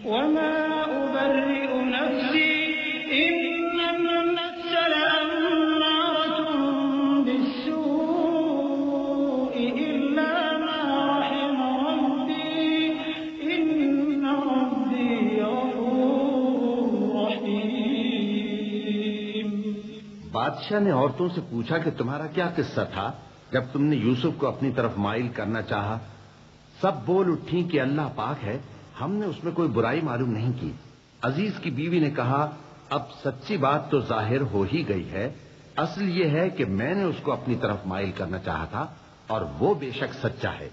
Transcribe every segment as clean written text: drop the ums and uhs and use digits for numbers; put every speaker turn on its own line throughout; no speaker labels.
وما أبرئ نفسي إن النفس لأمارة بالسوء إلا ما رحم ربي إن ربي غفور رحيم۔
بادشاہ نے عورتوں سے پوچھا کہ تمہارا کیا قصہ تھا جب تم نے یوسف کو اپنی طرف مائل کرنا چاہا؟ سب بول اٹھیں کہ اللہ پاک ہے، ہم نے اس میں کوئی برائی معلوم نہیں کی۔ عزیز کی بیوی نے کہا، اب سچی بات تو ظاہر ہو ہی گئی ہے، اصل یہ ہے کہ میں نے اس کو اپنی طرف مائل کرنا چاہا تھا اور وہ بے شک سچا ہے۔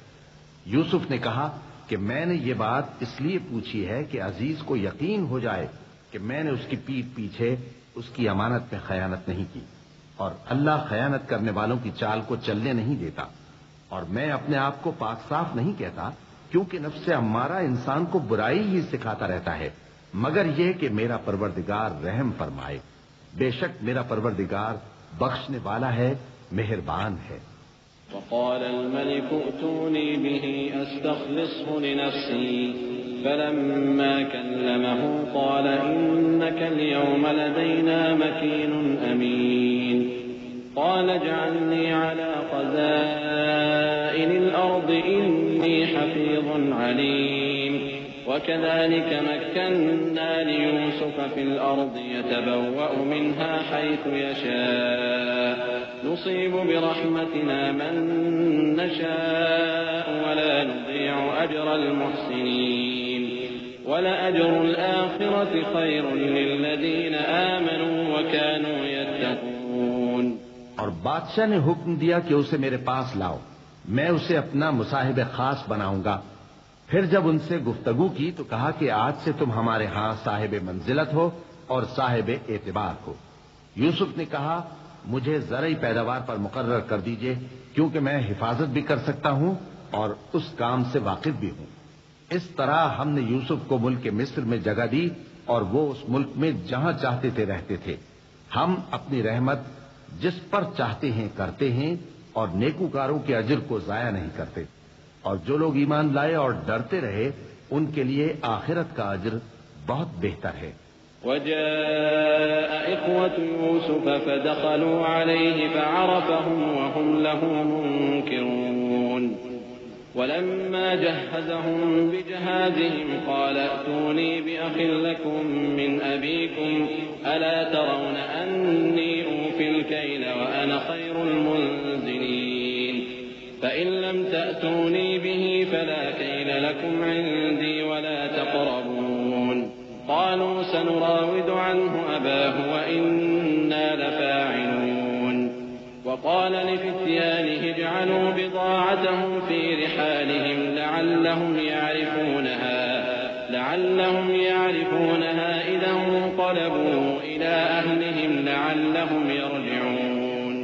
یوسف نے کہا کہ میں نے یہ بات اس لیے پوچھی ہے کہ عزیز کو یقین ہو جائے کہ میں نے اس کی پیٹھ پیچھے اس کی امانت میں خیانت نہیں کی، اور اللہ خیانت کرنے والوں کی چال کو چلنے نہیں دیتا، اور میں اپنے آپ کو پاک صاف نہیں کہتا، کیونکہ نفس امارہ انسان کو برائی ہی سکھاتا رہتا ہے، مگر یہ کہ میرا پروردگار رحم فرمائے، بے شک میرا پروردگار بخشنے والا ہے، مہربان ہے۔
وقال الملك ائتوني به أستخلصه لنفسي فلما كلمه قال إنك اليوم لدينا مكين أمين قال اجعلني على خزائن الأرض إني حفيظ عليم وكذلك مكنا ليوسف في الأرض يتبوأ منها حيث يشاء نصيب برحمتنا من نشاء ولا نضيع أجر المحسنين ولأجر الآخرة خير للذين آمنوا وكانوا يتقون۔
اور بادشاہ نے حکم دیا کہ اسے میرے پاس لاؤ، میں اسے اپنا مصاحب خاص بناؤں گا۔ پھر جب ان سے گفتگو کی تو کہا کہ آج سے تم ہمارے ہاں صاحب منزلت ہو اور صاحب اعتبار ہو۔ یوسف نے کہا، مجھے زرعی پیداوار پر مقرر کر دیجئے، کیونکہ میں حفاظت بھی کر سکتا ہوں اور اس کام سے واقف بھی ہوں۔ اس طرح ہم نے یوسف کو ملک مصر میں جگہ دی اور وہ اس ملک میں جہاں چاہتے تھے رہتے تھے۔ ہم اپنی رحمت جس پر چاہتے ہیں کرتے ہیں اور نیکوکاروں کے اجر کو ضائع نہیں کرتے، اور جو لوگ ایمان لائے اور ڈرتے رہے ان کے لیے آخرت کا اجر بہت بہتر ہے۔
وجاء إخوة يوسف فدخلوا عليه فعرفهم وهم له منكرون ولما جهزهم بجهازهم قال ائتوني بأخ لكم من أبيكم ألا ترون أني أوفي الكيل وأنا خير المنزلين فإن لم تأتوني به فلا كيل لكم عندي ولا تقربون قالوا سنراود عنه أباه وإنا لفاعلون وقال لفتيانه اجعلوا بضاعتهم في رحالهم لعلهم يعرفونها إذا انقلبوا إلى أهلهم لعلهم يرجعون۔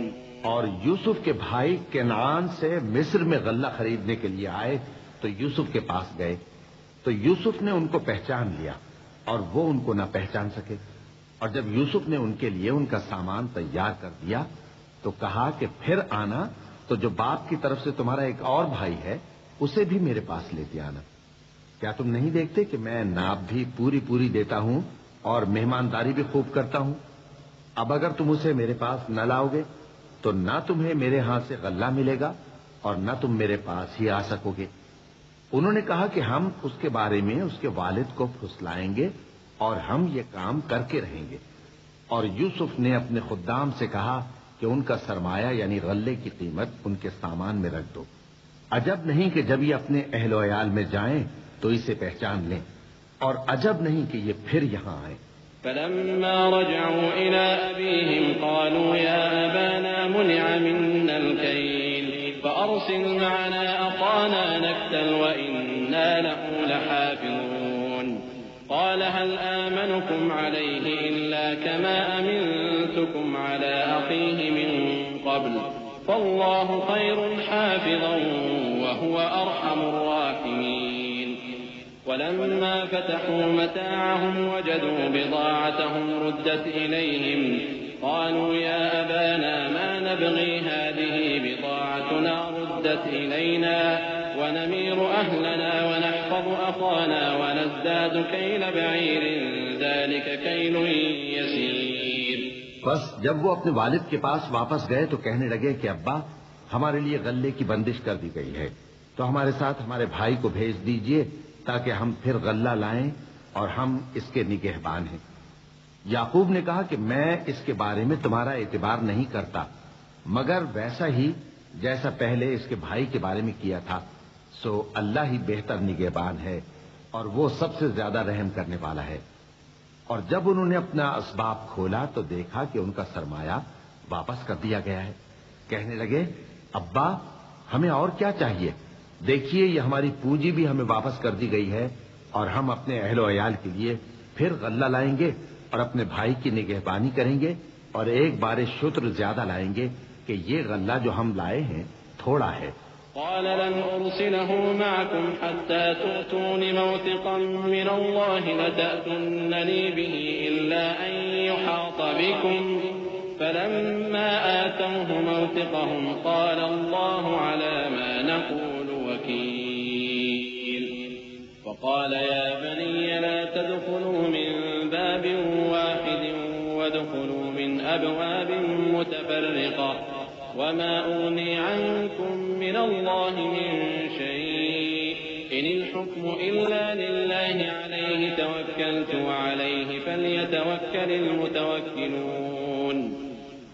اور یوسف کے بھائی کنعان سے مصر میں غلہ خریدنے کے لیے آئے تو یوسف کے پاس گئے تو یوسف نے ان کو پہچان لیا اور وہ ان کو نہ پہچان سکے، اور جب یوسف نے ان کے لیے ان کا سامان تیار کر دیا تو کہا کہ پھر آنا تو جو باپ کی طرف سے تمہارا ایک اور بھائی ہے اسے بھی میرے پاس لیتے آنا۔ کیا تم نہیں دیکھتے کہ میں ناپ بھی پوری دیتا ہوں اور مہمانداری بھی خوب کرتا ہوں؟ اب اگر تم اسے میرے پاس نہ لاؤ گے تو نہ تمہیں میرے ہاں سے غلہ ملے گا اور نہ تم میرے پاس ہی آ سکو گے۔ انہوں نے کہا کہ ہم اس کے بارے میں اس کے والد کو پھسلائیں گے اور ہم یہ کام کر کے رہیں گے۔ اور یوسف نے اپنے خدام سے کہا کہ ان کا سرمایہ یعنی غلے کی قیمت ان کے سامان میں رکھ دو، عجب نہیں کہ جب یہ اپنے اہل و عیال میں جائیں تو اسے پہچان لیں، اور عجب نہیں کہ یہ پھر یہاں آئیں۔
فلما رجعوا إلى أبيهم قالوا يا أبانا منع منا الكيل فأرسل معنا أخانا نكتل وإنا له لحافظون قال هل آمنكم عليه إلا كما أمنتكم على أخيه من قبل فالله خير حافظا وهو أرحم الراحمين ولما فتحوا متاعهم وجدوا بضاعتهم ردت إليهم قالوا يا أبانا ما نبغي هذه بضاعتنا ردت إلينا ونمير أهلنا ونحفظ أخانا ونزداد كيل بعير ذلك كيل يسير.
بس جب وہ اپنے والد کے پاس واپس گئے تو کہنے لگے کہ ابا ہمارے لیے غلے کی بندش کر دی گئی ہے، تو ہمارے ساتھ ہمارے بھائی کو بھیج دیجئے تاکہ ہم پھر غلہ لائیں اور ہم اس کے نگہبان ہیں. یعقوب نے کہا کہ میں اس کے بارے میں تمہارا اعتبار نہیں کرتا مگر ویسا ہی جیسا پہلے اس کے بھائی کے بارے میں کیا تھا، سو اللہ ہی بہتر نگہبان ہے اور وہ سب سے زیادہ رحم کرنے والا ہے. اور جب انہوں نے اپنا اسباب کھولا تو دیکھا کہ ان کا سرمایہ واپس کر دیا گیا ہے. کہنے لگے ابا ہمیں اور کیا چاہیے، دیکھیے یہ ہماری پونجی بھی ہمیں واپس کر دی گئی ہے اور ہم اپنے اہل و عیال کے لیے پھر غلہ لائیں گے اور اپنے بھائی کی نگہبانی کریں گے اور ایک بار شتر زیادہ لائیں گے کہ یہ غلہ جو ہم لائے ہیں تھوڑا ہے.
قال لن أرسله معكم حتى تؤتون موثقا من الله لتأتونني به إلا أن يحاط بكم فلما آتوه موثقهم قال الله على ما نقول وكيل. وقال يا بني لا تدخلوا من باب واحد وادخلوا من أبواب متفرقة وما أغني عنكم من الله من شيء إن الحكم إلا لله عليه توكلت وعليه فليتوكل المتوكلون.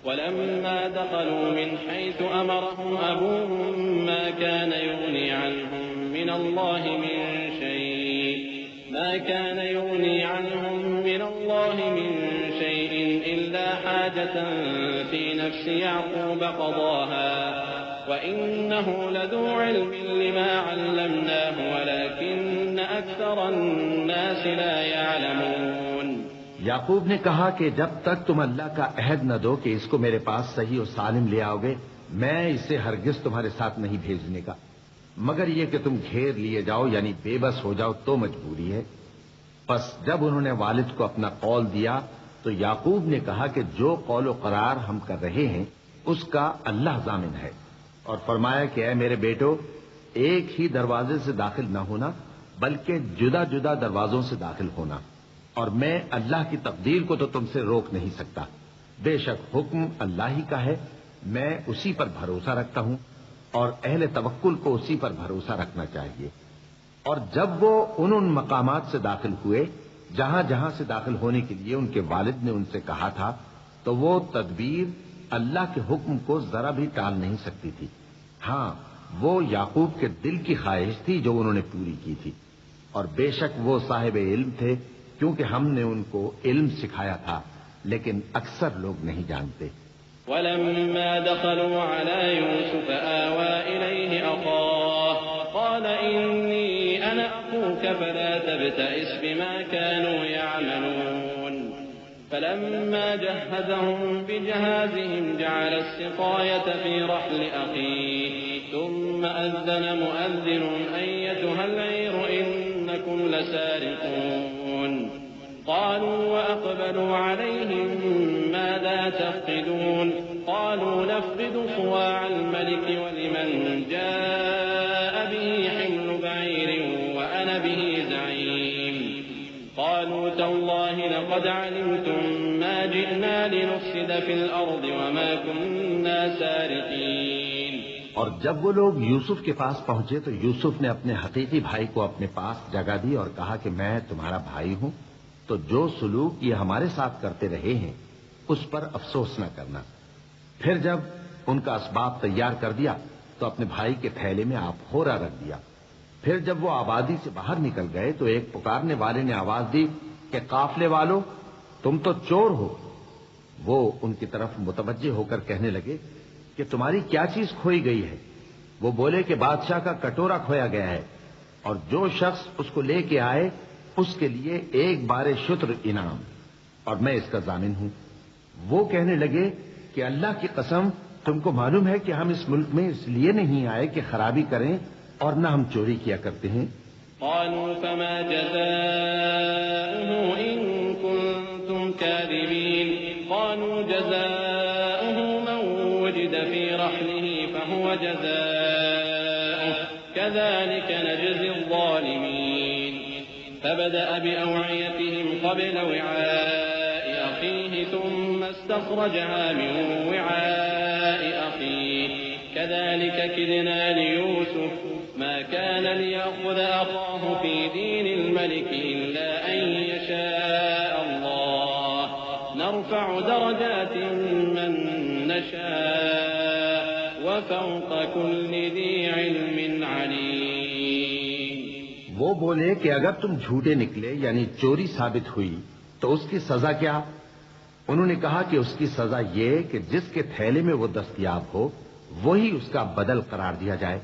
ولما دخلوا من حيث أمرهم أبوهم ما كان يغني عنهم من الله من شيء إلا حاجة في نفس يعقوب قضاها وإنه لذو علم لما علمناه ولكن أكثر الناس لا يعلمون.
یعقوب نے کہا کہ جب تک تم اللہ کا عہد نہ دو کہ اس کو میرے پاس صحیح و سالم لے آؤ گے میں اسے ہرگز تمہارے ساتھ نہیں بھیجنے کا، مگر یہ کہ تم گھیر لیے جاؤ یعنی بے بس ہو جاؤ تو مجبوری ہے. پس جب انہوں نے والد کو اپنا قول دیا تو یعقوب نے کہا کہ جو قول و قرار ہم کر رہے ہیں اس کا اللہ ضامن ہے، اور فرمایا کہ اے میرے بیٹو ایک ہی دروازے سے داخل نہ ہونا بلکہ جدا جدا دروازوں سے داخل ہونا، اور میں اللہ کی تقدیر کو تو تم سے روک نہیں سکتا. بے شک حکم اللہ ہی کا ہے، میں اسی پر بھروسہ رکھتا ہوں اور اہل توکل کو اسی پر بھروسہ رکھنا چاہیے. اور جب وہ ان مقامات سے داخل ہوئے جہاں جہاں سے داخل ہونے کے لیے ان کے والد نے ان سے کہا تھا تو وہ تدبیر اللہ کے حکم کو ذرا بھی ٹال نہیں سکتی تھی. ہاں وہ یعقوب کے دل کی خواہش تھی جو انہوں نے پوری کی تھی، اور بے شک وہ صاحب علم تھے کیونکہ ہم نے ان کو علم سکھایا تھا لیکن اکثر لوگ نہیں جانتے.
ولما دخلوا على يوسف آوى إليه أخاه قال إني أنا أخوك فلا تبتئس بما كانوا يعملون. فلما جهزهم بجهازهم جعل السقاية في رحل أخيه ثم أذن مؤذن أيتها العير إنكم لسارقون. قالوا وأقبلوا عليهم ماذا تفقدون قالوا نفقد صواع الملك ولمن جاء به حمل بعير وأنا به زعيم. قالوا تالله لقد علمتم ما جئنا لنفسد في الأرض وما كنا سارقين.
اور جب وہ لوگ یوسف کے پاس پہنچے تو یوسف نے اپنے حقیقی بھائی کو اپنے پاس جگہ دی اور کہا کہ میں تمہارا بھائی ہوں، تو جو سلوک یہ ہمارے ساتھ کرتے رہے ہیں اس پر افسوس نہ کرنا. پھر جب ان کا اسباب تیار کر دیا تو اپنے بھائی کے تھیلے میں آپ ہورا رکھ دیا. پھر جب وہ آبادی سے باہر نکل گئے تو ایک پکارنے والے نے آواز دی کہ قافلے والو تم تو چور ہو. وہ ان کی طرف متوجہ ہو کر کہنے لگے کہ تمہاری کیا چیز کھوئی گئی ہے؟ وہ بولے کہ بادشاہ کا کٹورا کھویا گیا ہے اور جو شخص اس کو لے کے آئے اس کے لیے ایک بار شتر انعام اور میں اس کا ضامن ہوں. وہ کہنے لگے کہ اللہ کی قسم تم کو معلوم ہے کہ ہم اس ملک میں اس لیے نہیں آئے کہ خرابی کریں اور نہ ہم چوری کیا کرتے ہیں.
قالوا فما جزاؤه إن كنتم كاذبين قالوا جزاؤه من وجد في رحله فهو جزاؤه كذلك نجزي الظالمين فبدأ بأوعيتهم قبل وعاء أخيه ثم استخرجها من وعاء أخيه كذلك كدنا ليوسف ما كان ليأخذ أخاه في دين الملك إلا أن يشاء الله نرفع درجات من نشاء وفوق كل ذي علم عليم.
وہ بولے کہ اگر تم جھوٹے نکلے یعنی چوری ثابت ہوئی تو اس کی سزا کیا؟ انہوں نے کہا کہ اس کی سزا یہ کہ جس کے تھیلے میں وہ دستیاب ہو وہی اس کا بدل قرار دیا جائے.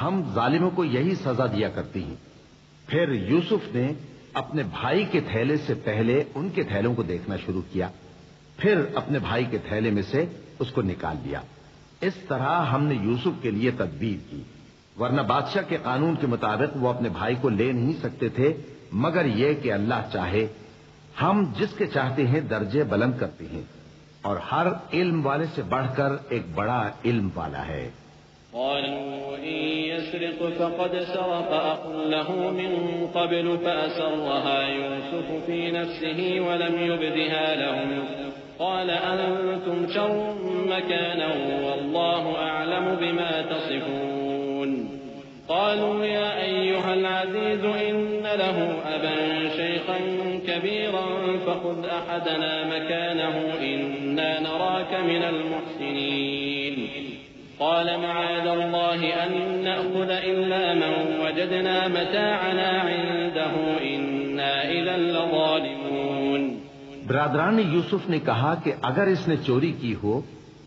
ہم ظالموں کو یہی سزا دیا کرتی ہیں. پھر یوسف نے اپنے بھائی کے تھیلے سے پہلے ان کے تھیلوں کو دیکھنا شروع کیا، پھر اپنے بھائی کے تھیلے میں سے اس کو نکال لیا. اس طرح ہم نے یوسف کے لیے تدبیر کی، ورنہ بادشاہ کے قانون کے مطابق وہ اپنے بھائی کو لے نہیں سکتے تھے مگر یہ کہ اللہ چاہے. ہم جس کے چاہتے ہیں درجے بلند کرتے ہیں، اور ہر علم والے سے بڑھ کر ایک بڑا علم والا ہے.
قالوا إن يسرق فقد سرق أخ له من قبل فأسرها يوسف في نفسه ولم يبدها لهم قال أنتم شر مكانا والله أعلم بما تصفون. قالوا يا أيها العزيز إن له أبا شيخا كبيرا فخذ أحدنا مكانه إنا نراك من المحسنين. قال معاذ الله أن نأخذ إلا من وجدنا متاعنا عنده إنا إذا لظالمون.
برادران یوسف نے کہا کہ اگر اس نے چوری کی ہو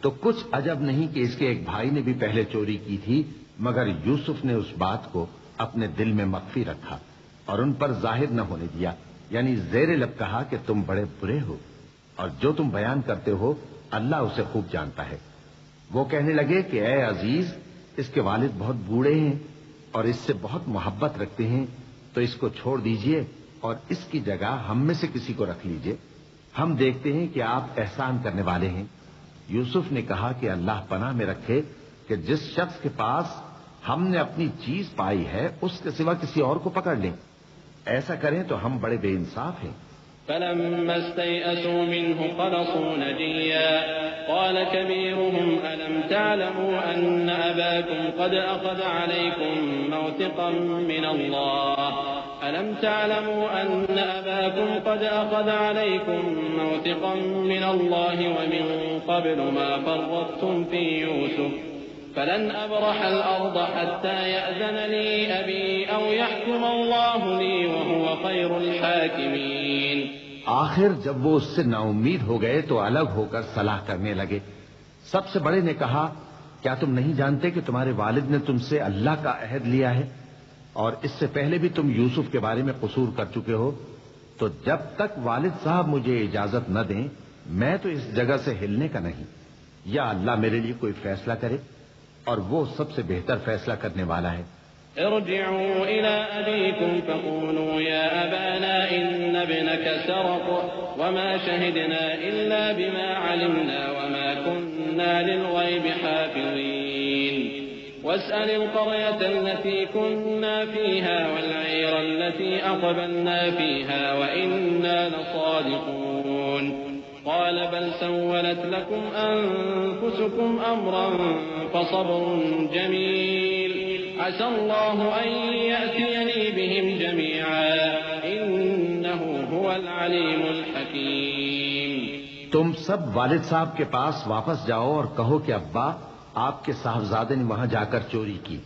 تو کچھ عجب نہیں کہ اس کے ایک بھائی نے بھی پہلے چوری کی تھی، مگر یوسف نے اس بات کو اپنے دل میں مخفی رکھا اور ان پر ظاہر نہ ہونے دیا، یعنی زیر لب کہا کہ تم بڑے برے ہو اور جو تم بیان کرتے ہو اللہ اسے خوب جانتا ہے. وہ کہنے لگے کہ اے عزیز، اس کے والد بہت بوڑھے ہیں اور اس سے بہت محبت رکھتے ہیں، تو اس کو چھوڑ دیجئے اور اس کی جگہ ہم میں سے کسی کو رکھ لیجئے. ہم دیکھتے ہیں کہ آپ احسان کرنے والے ہیں. یوسف نے کہا کہ اللہ پناہ میں رکھے کہ جس شخص کے پاس ہم نے اپنی چیز پائی ہے اس کے سوا کسی اور کو پکڑ لیں. ایسا کریں تو ہم بڑے بے انصاف ہیں.
فلما استيئسوا منه خلصوا نجيا قال كبيرهم ألم تعلموا أن أباكم قد أخذ عليكم موثقا من الله ومن قبل ما فرطتم في يوسف فلن أبرح الأرض حتى يأذن لي أبي أو يحكم الله لي وهو خير الحاكمين.
آخر جب وہ اس سے نا امید ہو گئے تو الگ ہو کر صلاح کرنے لگے. سب سے بڑے نے کہا کیا تم نہیں جانتے کہ تمہارے والد نے تم سے اللہ کا عہد لیا ہے اور اس سے پہلے بھی تم یوسف کے بارے میں قصور کر چکے ہو، تو جب تک والد صاحب مجھے اجازت نہ دیں میں تو اس جگہ سے ہلنے کا نہیں، یا اللہ میرے لیے کوئی فیصلہ کرے اور وہ سب سے بہتر فیصلہ کرنے والا ہے.
ارجعوا إلى أبيكم فقولوا يا أبانا إن ابنك سرق وما شهدنا إلا بما علمنا وما كنا للغيب حافظين. واسأل القرية التي كنا فيها والعير التي أقبلنا فيها وإنا لصادقون. قال بل سولت لكم أنفسكم أمرا فصبر جميل عسى الله أن يأتيني بهم جميعا إنه هو العليم الحكيم.
تم سب والد صاحب کے پاس واپس جاؤ اور کہو کہ ابا آپ کے صاحبزادے نے وہاں جا کر چوری کی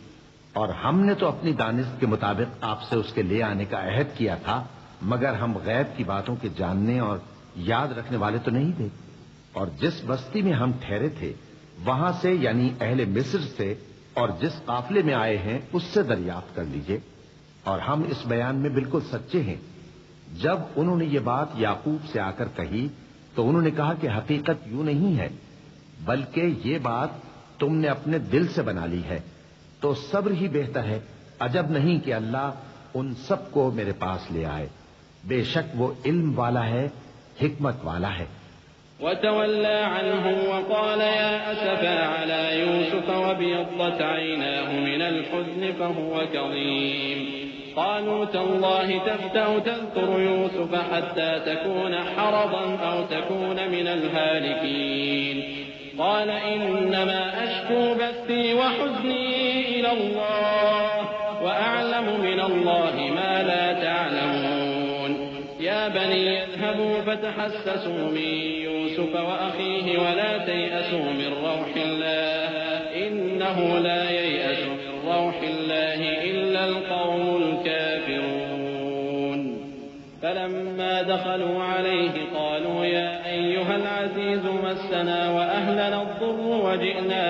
اور ہم نے تو اپنی دانست کے مطابق آپ سے اس کے لے آنے کا عہد کیا تھا، مگر ہم غیب کی باتوں کے جاننے اور یاد رکھنے والے تو نہیں تھے. اور جس بستی میں ہم ٹھہرے تھے وہاں سے یعنی اہل مصر سے اور جس قافلے میں آئے ہیں اس سے دریافت کر لیجئے، اور ہم اس بیان میں بالکل سچے ہیں. جب انہوں نے یہ بات یعقوب سے آ کر کہی تو انہوں نے کہا کہ حقیقت یوں نہیں ہے بلکہ یہ بات تم نے اپنے دل سے بنا لی ہے، تو صبر ہی بہتر ہے. عجب نہیں کہ اللہ ان سب کو میرے پاس لے آئے، بے شک وہ علم والا ہے، حکمت والا ہے.
وتولى عنهم وقال يا أسفا على يوسف وابيضت عيناه من الحزن فهو كظيم قالوا تالله تفتأ تذكر يوسف حتى تكون حرضا أو تكون من الهالكين قال إنما أشكو بثي وحزني إلى الله وأعلم من الله ما لا تعلمون يا بني اذهبوا فتحسسوا من يوسف وأخيه ولا تيأسوا من روح الله إنه لا ييأس من روح الله إلا القوم الكافرون فلما دخلوا عليه قالوا يا أيها العزيز مسنا وأهلنا الضر وجئنا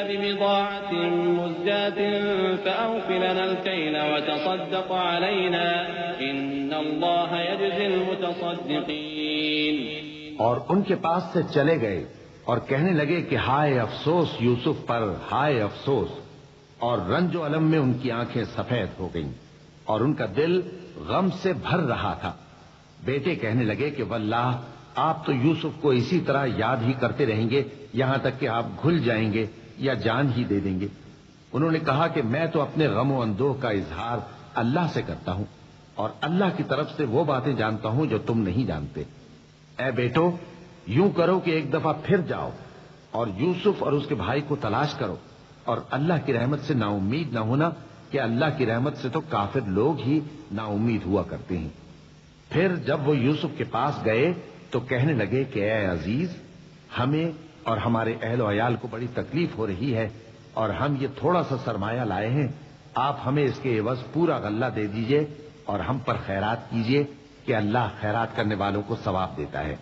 ببضاعة مزجاة فأوف لنا الكيل وتصدق علينا إن الله يجزي المتصدقين.
اور ان کے پاس سے چلے گئے اور کہنے لگے کہ ہائے افسوس یوسف پر، ہائے افسوس، اور رنج و الم میں ان کی آنکھیں سفید ہو گئیں اور ان کا دل غم سے بھر رہا تھا. بیٹے کہنے لگے کہ واللہ آپ تو یوسف کو اسی طرح یاد ہی کرتے رہیں گے یہاں تک کہ آپ گھل جائیں گے یا جان ہی دے دیں گے. انہوں نے کہا کہ میں تو اپنے غم و اندوہ کا اظہار اللہ سے کرتا ہوں اور اللہ کی طرف سے وہ باتیں جانتا ہوں جو تم نہیں جانتے. اے بیٹو یوں کرو کہ ایک دفعہ پھر جاؤ اور یوسف اور اس کے بھائی کو تلاش کرو اور اللہ کی رحمت سے نا امید نہ ہونا کہ اللہ کی رحمت سے تو کافر لوگ ہی نا امید ہوا کرتے ہیں. پھر جب وہ یوسف کے پاس گئے تو کہنے لگے کہ اے عزیز، ہمیں اور ہمارے اہل و عیال کو بڑی تکلیف ہو رہی ہے اور ہم یہ تھوڑا سا سرمایہ لائے ہیں، آپ ہمیں اس کے عوض پورا غلہ دے دیجئے اور ہم پر خیرات کیجئے کہ اللہ خیرات کرنے والوں کو ثواب دیتا ہے.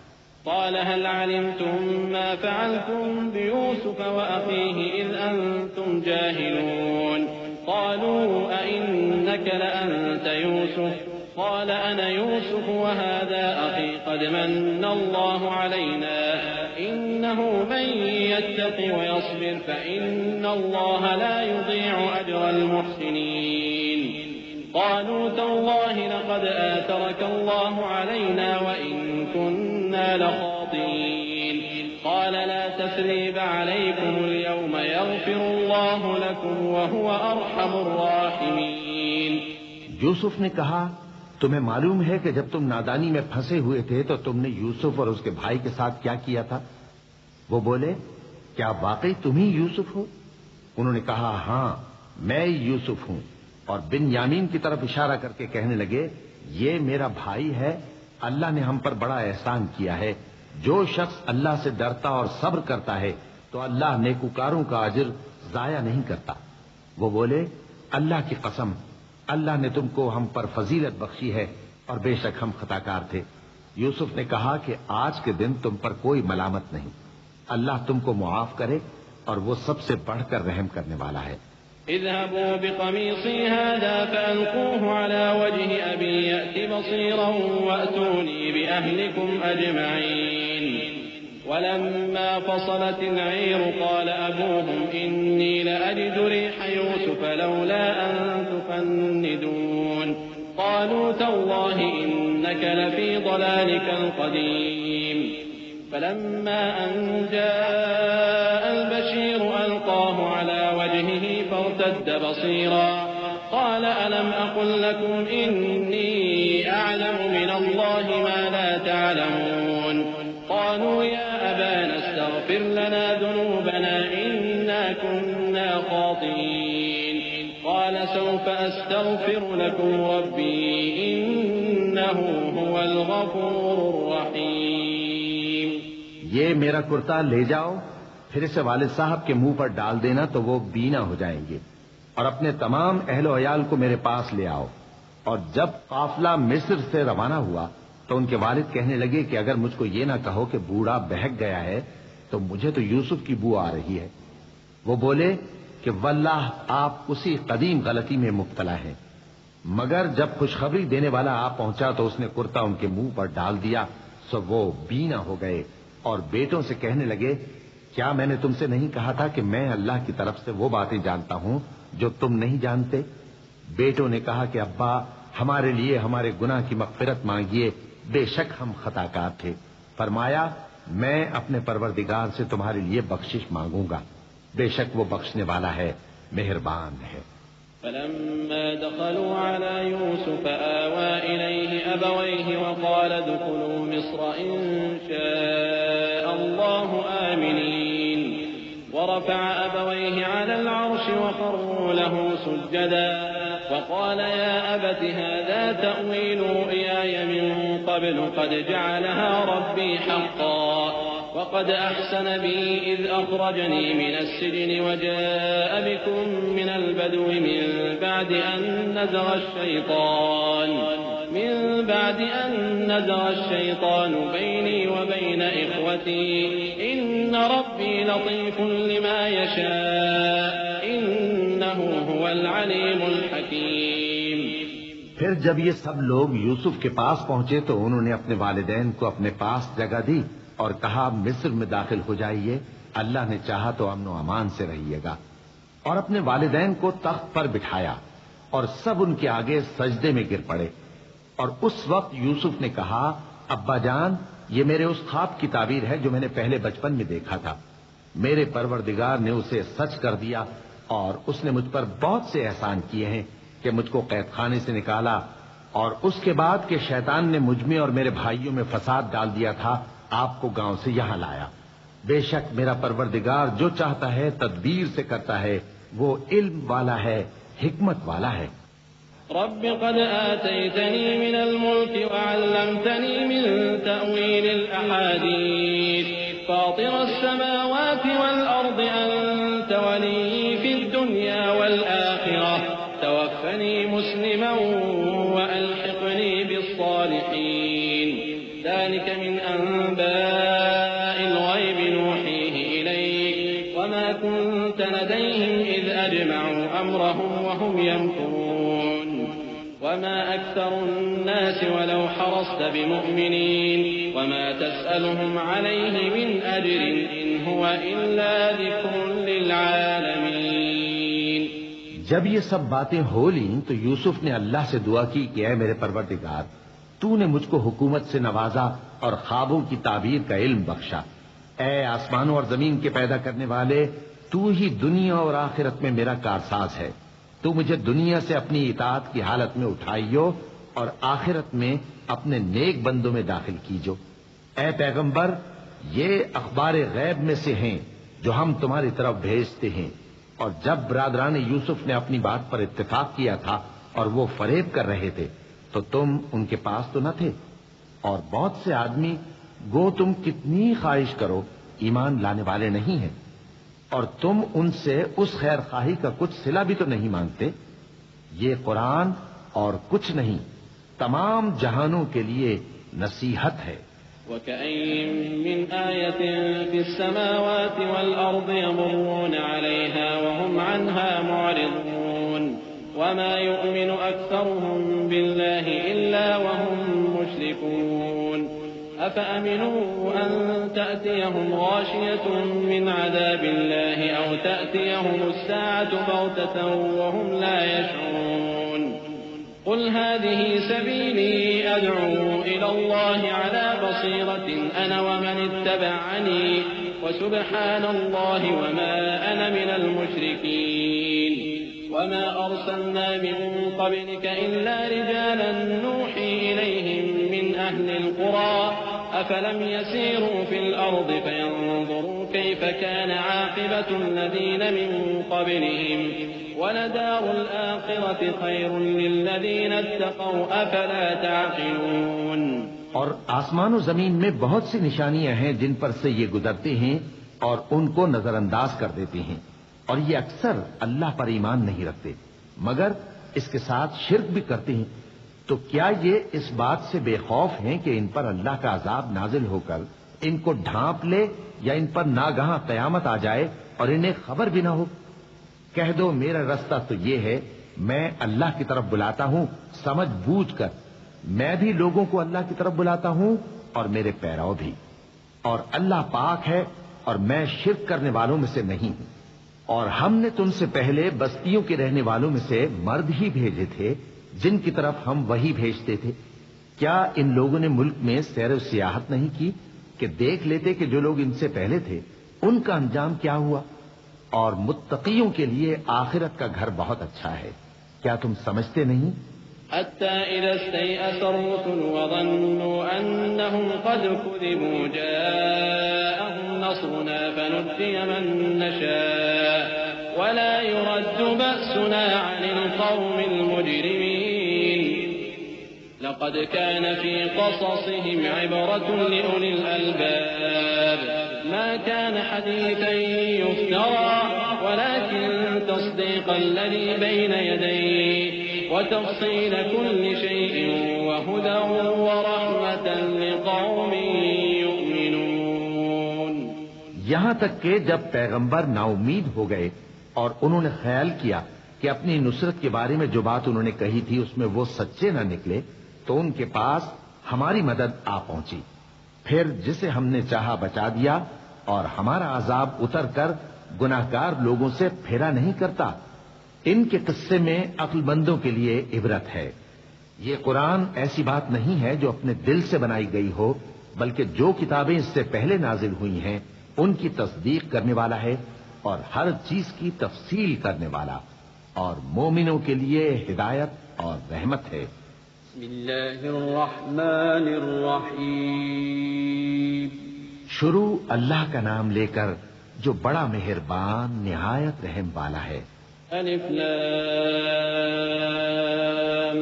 قال هل علمتم ما فعلتم بيوسف وأخيه إذ أنتم جاهلون قالوا أئنك لأنت يوسف قال أنا يوسف وهذا أخي قد من الله علينا إنه من يتق ويصبر فإن الله لا يضيع أجر المحسنين. قالوا تالله لقد آثرك الله علينا وإن كنا لخاطئين قال لا تثريب عليكم اليوم يغفر الله لكم وهو أرحم الراحمين.
یوسف نے کہا تمہیں معلوم ہے کہ جب تم نادانی میں پھنسے ہوئے تھے تو تم نے یوسف اور اس کے بھائی کے ساتھ کیا کیا تھا؟ وہ بولے کیا واقعی تم ہی یوسف ہو؟ انہوں نے کہا ہاں میں یوسف ہوں، اور بن یامین کی طرف اشارہ کر کے کہنے لگے یہ میرا بھائی ہے، اللہ نے ہم پر بڑا احسان کیا ہے. جو شخص اللہ سے ڈرتا اور صبر کرتا ہے تو اللہ نیکوکاروں کا اجر ضائع نہیں کرتا. وہ بولے اللہ کی قسم اللہ نے تم کو ہم پر فضیلت بخشی ہے اور بے شک ہم خطاکار تھے. یوسف نے کہا کہ آج کے دن تم پر کوئی ملامت نہیں، اللہ تم کو معاف کرے اور وہ سب سے بڑھ کر رحم کرنے والا ہے.
اذهبوا بقميصي هذا فألقوه على وجه أبي يأت بصيرا وأتوني بأهلكم أجمعين. ولما فصلت العير قال أبوهم إني لأجد ريح يوسف لولا أن تفندون قالوا تالله إنك لفي ضلالك القديم. فلما أن جاء البشير ألقاه على وجهه فارتد بصيرا قال ألم أقل لكم إني أعلم من الله ما لا تعلمون قالوا يا أبانا استغفر لنا ذنوبنا إنا كنا خاطئين قال سوف أستغفر لكم ربي إنه هو الغفور الرحيم.
یہ میرا کرتا لے جاؤ، پھر اسے والد صاحب کے منہ پر ڈال دینا تو وہ بینا ہو جائیں گے، اور اپنے تمام اہل و عیال کو میرے پاس لے آؤ. اور جب قافلہ مصر سے روانہ ہوا تو ان کے والد کہنے لگے کہ اگر مجھ کو یہ نہ کہو کہ بوڑھا بہک گیا ہے تو مجھے تو یوسف کی بو آ رہی ہے. وہ بولے کہ واللہ آپ اسی قدیم غلطی میں مبتلا ہیں. مگر جب خوشخبری دینے والا آ پہنچا تو اس نے کرتا ان کے منہ پر ڈال دیا سو وہ بینا ہو گئے اور بیٹوں سے کہنے لگے کیا میں نے تم سے نہیں کہا تھا کہ میں اللہ کی طرف سے وہ باتیں جانتا ہوں جو تم نہیں جانتے؟ بیٹوں نے کہا کہ ابا ہمارے لیے ہمارے گناہ کی مغفرت مانگیے، بے شک ہم خطا کار تھے. فرمایا میں اپنے پروردگار سے تمہارے لیے بخشش مانگوں گا، بے شک وہ بخشنے والا ہے، مہربان ہے.
فلما دخلوا على يوسف آوى إليه أبويه وقال ادخلوا مصر إن شاء الله آمنين ورفع أبويه على العرش وخروا له سجدا وقال يا أبت هذا تأويل رؤياي من قبل قد جعلها ربي حقا وقد أحسن بي إذ أخرجني من السجن وجاء بكم من البدو من بعد أن نزغ الشيطان بيني وبين إخوتي إن ربي لطيف لما يشاء إنه هو العليم الحكيم.
پھر جب یہ سب لوگ یوسف کے پاس پہنچے تو انہوں نے اپنے والدین کو اپنے پاس جگہ دی اور کہا مصر میں داخل ہو جائیے، اللہ نے چاہا تو امن و امان سے رہیے گا. اور اپنے والدین کو تخت پر بٹھایا اور سب ان کے آگے سجدے میں گر پڑے. اور اس وقت یوسف نے کہا ابا جان، یہ میرے اس خواب کی تعبیر ہے جو میں نے پہلے بچپن میں دیکھا تھا. میرے پروردگار نے اسے سچ کر دیا اور اس نے مجھ پر بہت سے احسان کیے ہیں کہ مجھ کو قید خانے سے نکالا، اور اس کے بعد کہ شیطان نے مجھ میں اور میرے بھائیوں میں فساد ڈال دیا تھا آپ کو گاؤں سے یہاں لایا. بے شک میرا پروردگار جو چاہتا ہے تدبیر سے کرتا ہے، وہ علم والا ہے، حکمت والا ہے.
رب قد آتيتني من الملك وعلمتني من تأويل الأحاديث فاطر السماوات والأرض أنت ولي في الدنيا والآخرة توفني مسلما وألحقني بالصالحين. ذلك من أنباء الغيب نوحيه إليك وما كنت لديهم إذ أجمعوا أمرهم وهم يمكرون وما أكثر الناس ولو حرصت بمؤمنين وما تسألهم عليه من أجر إن هو إلا ذكر للعالمين.
جب یہ سب باتیں ہو لیں تو یوسف نے اللہ سے دعا کی کہ اے میرے پروردگار، تو نے مجھ کو حکومت سے نوازا اور خوابوں کی تعبیر کا علم بخشا. اے آسمانوں اور زمین کے پیدا کرنے والے، تو ہی دنیا اور آخرت میں میرا کارساز ہے. تو مجھے دنیا سے اپنی اطاعت کی حالت میں اٹھائیو اور آخرت میں اپنے نیک بندوں میں داخل کیجو. اے پیغمبر، یہ اخبار غیب میں سے ہیں جو ہم تمہاری طرف بھیجتے ہیں. اور جب برادران یوسف نے اپنی بات پر اتفاق کیا تھا اور وہ فریب کر رہے تھے تو تم ان کے پاس تو نہ تھے، اور بہت سے آدمی گو تم کتنی خواہش کرو ایمان لانے والے نہیں ہیں، اور تم ان سے اس خیر خواہی کا کچھ صلہ بھی تو نہیں مانگتے. یہ قرآن اور کچھ نہیں، تمام جہانوں کے لیے نصیحت ہے.
وكأين من آية في السماوات والأرض يمرون عليها وهم عنها معرضون وما يؤمن أكثرهم بالله إلا وهم مشركون. أفأمنوا أن تأتيهم غاشية من عذاب الله أو تأتيهم الساعة بغتة وهم لا يشعرون. قل هذه سبيلي أدعو إلى الله على بصيرة أنا ومن اتبعني وسبحان الله وما أنا من المشركين. وما أرسلنا من قبلك إلا رجالا نوحي إليهم من أهل القرى أفلم يسيروا في الأرض فينظروا كيف كان عاقبة الذين من قبلهم ولدار الآخرة خير للذين اتقوا أفلا تعقلون.
اور آسمان و زمین میں بہت سی نشانیاں ہیں جن پر سے یہ گزرتے ہیں اور ان کو نظر انداز کر دیتے ہیں، اور یہ اکثر اللہ پر ایمان نہیں رکھتے مگر اس کے ساتھ شرک بھی کرتے ہیں. تو کیا یہ اس بات سے بے خوف ہیں کہ ان پر اللہ کا عذاب نازل ہو کر ان کو ڈھانپ لے یا ان پر ناگہاں قیامت آ جائے اور انہیں خبر بھی نہ ہو؟ کہہ دو میرا رستہ تو یہ ہے، میں اللہ کی طرف بلاتا ہوں سمجھ بوجھ کر. میں بھی لوگوں کو اللہ کی طرف بلاتا ہوں اور میرے پیرو بھی، اور اللہ پاک ہے اور میں شرک کرنے والوں میں سے نہیں ہوں. اور ہم نے تم سے پہلے بستیوں کے رہنے والوں میں سے مرد ہی بھیجے تھے جن کی طرف ہم وہی بھیجتے تھے. کیا ان لوگوں نے ملک میں سیر و سیاحت نہیں کی کہ دیکھ لیتے کہ جو لوگ ان سے پہلے تھے ان کا انجام کیا ہوا؟ اور متقیوں کے لیے آخرت کا گھر بہت اچھا ہے، کیا تم سمجھتے نہیں؟
حتى إذا استيأس الرسل وظنوا أنهم قد كذبوا جاءهم نصرنا فنجي من نشاء ولا يرد بأسنا عن القوم المجرمين لقد كان في قصصهم عبرة لأولي الألباب ما كان حديثا يفترى ولكن تصديق الذي بين يديه وتفصيل كل شيء وهدى ورحمة لقوم يؤمنون.
یہاں تک کہ جب پیغمبر نا امید ہو گئے اور انہوں نے خیال کیا کہ اپنی نصرت کے بارے میں جو بات انہوں نے کہی تھی اس میں وہ سچے نہ نکلے تو ان کے پاس ہماری مدد آ پہنچی. پھر جسے ہم نے چاہا بچا دیا اور ہمارا عذاب اتر کر گناہگار لوگوں سے پھیرا نہیں کرتا. ان کے قصے میں عقل مندوں کے لیے عبرت ہے. یہ قرآن ایسی بات نہیں ہے جو اپنے دل سے بنائی گئی ہو، بلکہ جو کتابیں اس سے پہلے نازل ہوئی ہیں ان کی تصدیق کرنے والا ہے اور ہر چیز کی تفصیل کرنے والا، اور مومنوں کے لیے ہدایت اور رحمت ہے.
بسم اللہ الرحمن الرحیم.
شروع اللہ کا نام لے کر جو بڑا مہربان نہایت رحم والا ہے.
الف لام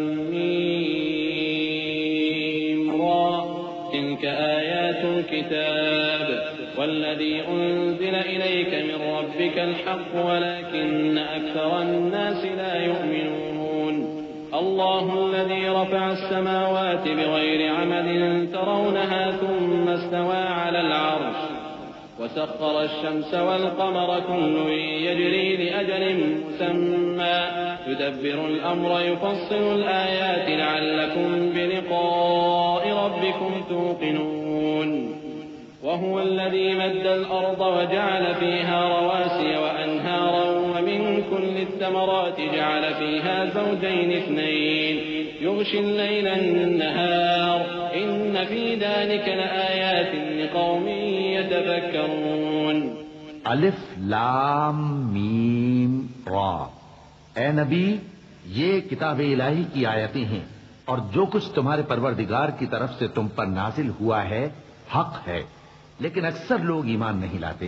میم را تلك آیات الكتاب والذي أنزل إليك من ربك الحق ولكن أكثر الناس لا يؤمنون. الله الذي رفع السماوات بغير عمد ترونها ثم استوى على العرش وسخر الشمس والقمر كل يجري لأجل مسمى يدبر الأمر يفصل الآيات لعلكم بلقاء ربكم توقنون. وهو الذي مد الأرض وجعل فيها رواسي وأنهارا ومن كل الثمرات جعل فيها زوجين اثنين يغشي الليل النهار إن في ذلك لآيات لقوم يتفكرون.
الف لام میم را. اے نبی، یہ کتاب الہی کی آیتیں ہیں اور جو کچھ تمہارے پروردگار کی طرف سے تم پر نازل ہوا ہے حق ہے، لیکن اکثر لوگ ایمان نہیں لاتے.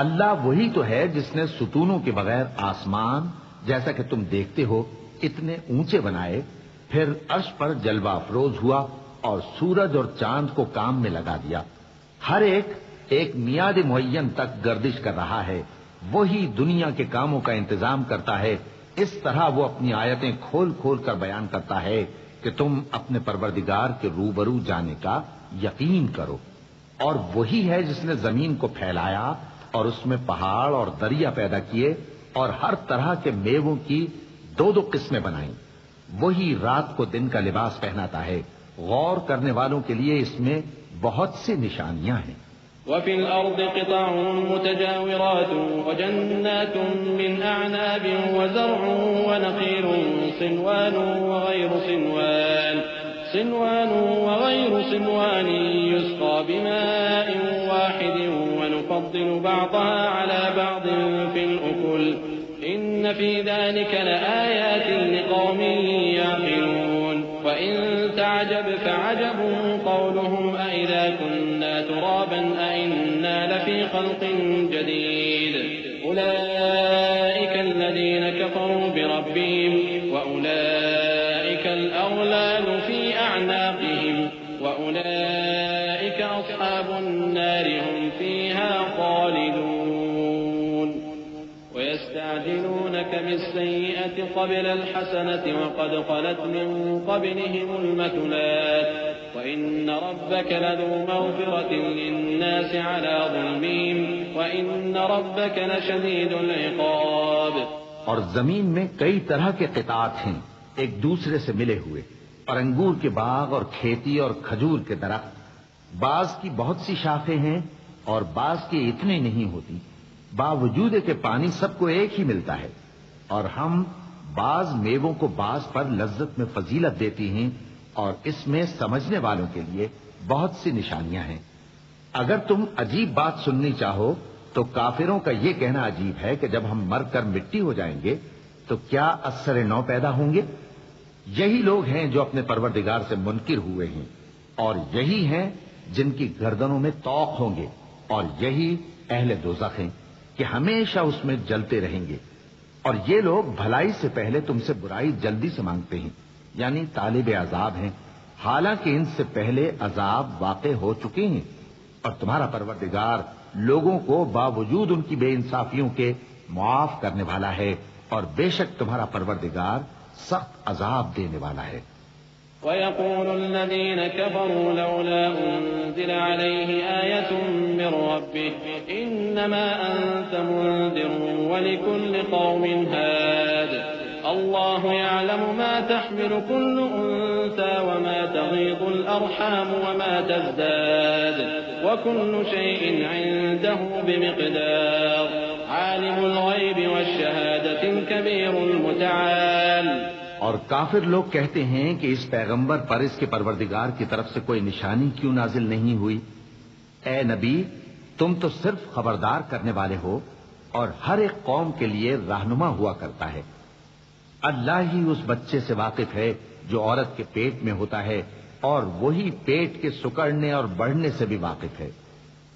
اللہ وہی تو ہے جس نے ستونوں کے بغیر آسمان جیسا کہ تم دیکھتے ہو اتنے اونچے بنائے، پھر عرش پر جلوہ افروز ہوا اور سورج اور چاند کو کام میں لگا دیا. ہر ایک میعاد معین تک گردش کر رہا ہے. وہی دنیا کے کاموں کا انتظام کرتا ہے. اس طرح وہ اپنی آیتیں کھول کھول کر بیان کرتا ہے کہ تم اپنے پروردگار کے روبرو جانے کا یقین کرو. اور وہی ہے جس نے زمین کو پھیلایا اور اس میں پہاڑ اور دریا پیدا کیے اور ہر طرح کے میووں کی دو قسمیں بنائیں. وہی رات کو دن کا لباس پہناتا ہے. غور کرنے والوں کے لیے اس میں بہت سی نشانیاں ہیں.
وفي الأرض قطع متجاورات وجنات من أعناب وزرع ونخيل صنوان وغير صنوان يسقى بماء واحد ونفضل بعضها على بعض في الأكل إن في ذلك لآيات لقوم يعقلون. وإن تعجب فعجب قولهم أإذا كنا ترابا أإنا لفي خلق جديد أولئك الذين كفروا بربهم وأولئك الأغلال في أعناقهم وأولئك أصحاب النار هم فيها خالدون. ويستعجلونك بالسيئة قبل الحسنة وقد خلت من قبلهم المثلات وإن ربك لذو مغفرة للناس على ظلمهم وإن ربك لشديد العقاب.
اور زمین میں کئی طرح کے قطعات ہیں ایک دوسرے سے ملے ہوئے، اور انگور کے باغ اور کھیتی اور کھجور کے درخت. بعض کی بہت سی شاخیں ہیں اور بعض کی اتنی نہیں ہوتی، باوجود کہ پانی سب کو ایک ہی ملتا ہے. اور ہم بعض میووں کو بعض پر لذت میں فضیلت دیتی ہیں اور اس میں سمجھنے والوں کے لیے بہت سی نشانیاں ہیں۔ اگر تم عجیب بات سننی چاہو تو کافروں کا یہ کہنا عجیب ہے کہ جب ہم مر کر مٹی ہو جائیں گے تو کیا اثر نو پیدا ہوں گے؟ یہی لوگ ہیں جو اپنے پروردگار سے منکر ہوئے ہیں، اور یہی ہیں جن کی گردنوں میں طوق ہوں گے، اور یہی اہل دوزخ ہیں کہ ہمیشہ اس میں جلتے رہیں گے۔ اور یہ لوگ بھلائی سے پہلے تم سے برائی جلدی سے مانگتے ہیں، یعنی طالب عذاب ہیں، حالانکہ ان سے پہلے عذاب واقع ہو چکے ہیں، اور تمہارا پروردگار لوگوں کو باوجود ان کی بے انصافیوں کے معاف کرنے والا ہے، اور بے شک تمہارا پروردگار سخت عذاب دینے والا ہے۔
وَيَقُولُ الَّذِينَ كَفَرُوا لَوْلَا أُنزِلَ عَلَيْهِ آيَةٌ مِّن رَّبِّهِ إِنَّمَا أَنتَ مُنذِرٌ وَلِكُلِّ قَوْمٍ هَادٍ اللَّهُ يَعْلَمُ مَا تَحْمِلُ كُلُّ أُنثَىٰ وَمَا تَغِيضُ الْأَرْحَامُ وَمَا تَزْدَادُ وَكُلُّ شَيْءٍ عِندَهُ بِمِقْدَارٍ عَالِمُ الْغَيْبِ وَالشَّهَادَةِ الْكَبِيرُ الْمُتَعَالِ۔
اور کافر لوگ کہتے ہیں کہ اس پیغمبر پر اس کے پروردگار کی طرف سے کوئی نشانی کیوں نازل نہیں ہوئی؟ اے نبی، تم تو صرف خبردار کرنے والے ہو اور ہر ایک قوم کے لیے رہنما ہوا کرتا ہے۔ اللہ ہی اس بچے سے واقف ہے جو عورت کے پیٹ میں ہوتا ہے، اور وہی پیٹ کے سکڑنے اور بڑھنے سے بھی واقف ہے،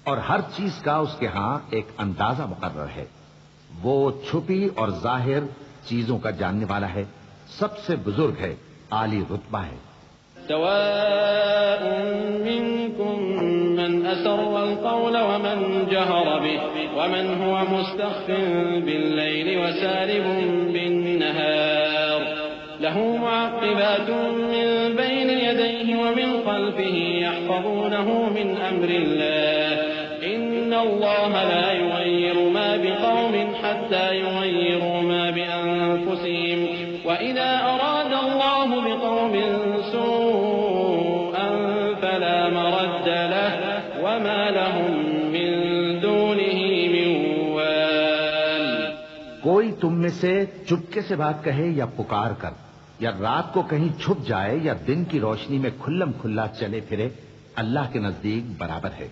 اور ہر چیز کا اس کے ہاں ایک اندازہ مقرر ہے۔ وہ چھپی اور ظاہر چیزوں کا جاننے والا ہے، سب سے بزرگ ہے، عالی رتبہ ہے۔
سواء منكم من أسر القول ومن جهر به ومن هو مستخف بالليل وسارب بالنهار له معقبات من بين يديه ومن خلفه يحفظونه من أمر الله إن الله لا يغير ما بقوم حتى يغيروا ما بأنفسهم وإذا أراد الله بقوم سوءا فلا مرد له وما لهم من دونه من وال۔
کوئی تم میں سے چپکے سے بات کہے یا پکار کر، یا رات کو کہیں چھپ جائے یا دن کی روشنی میں کھلم کھلا چلے پھرے، اللہ کے نزدیک برابر ہے۔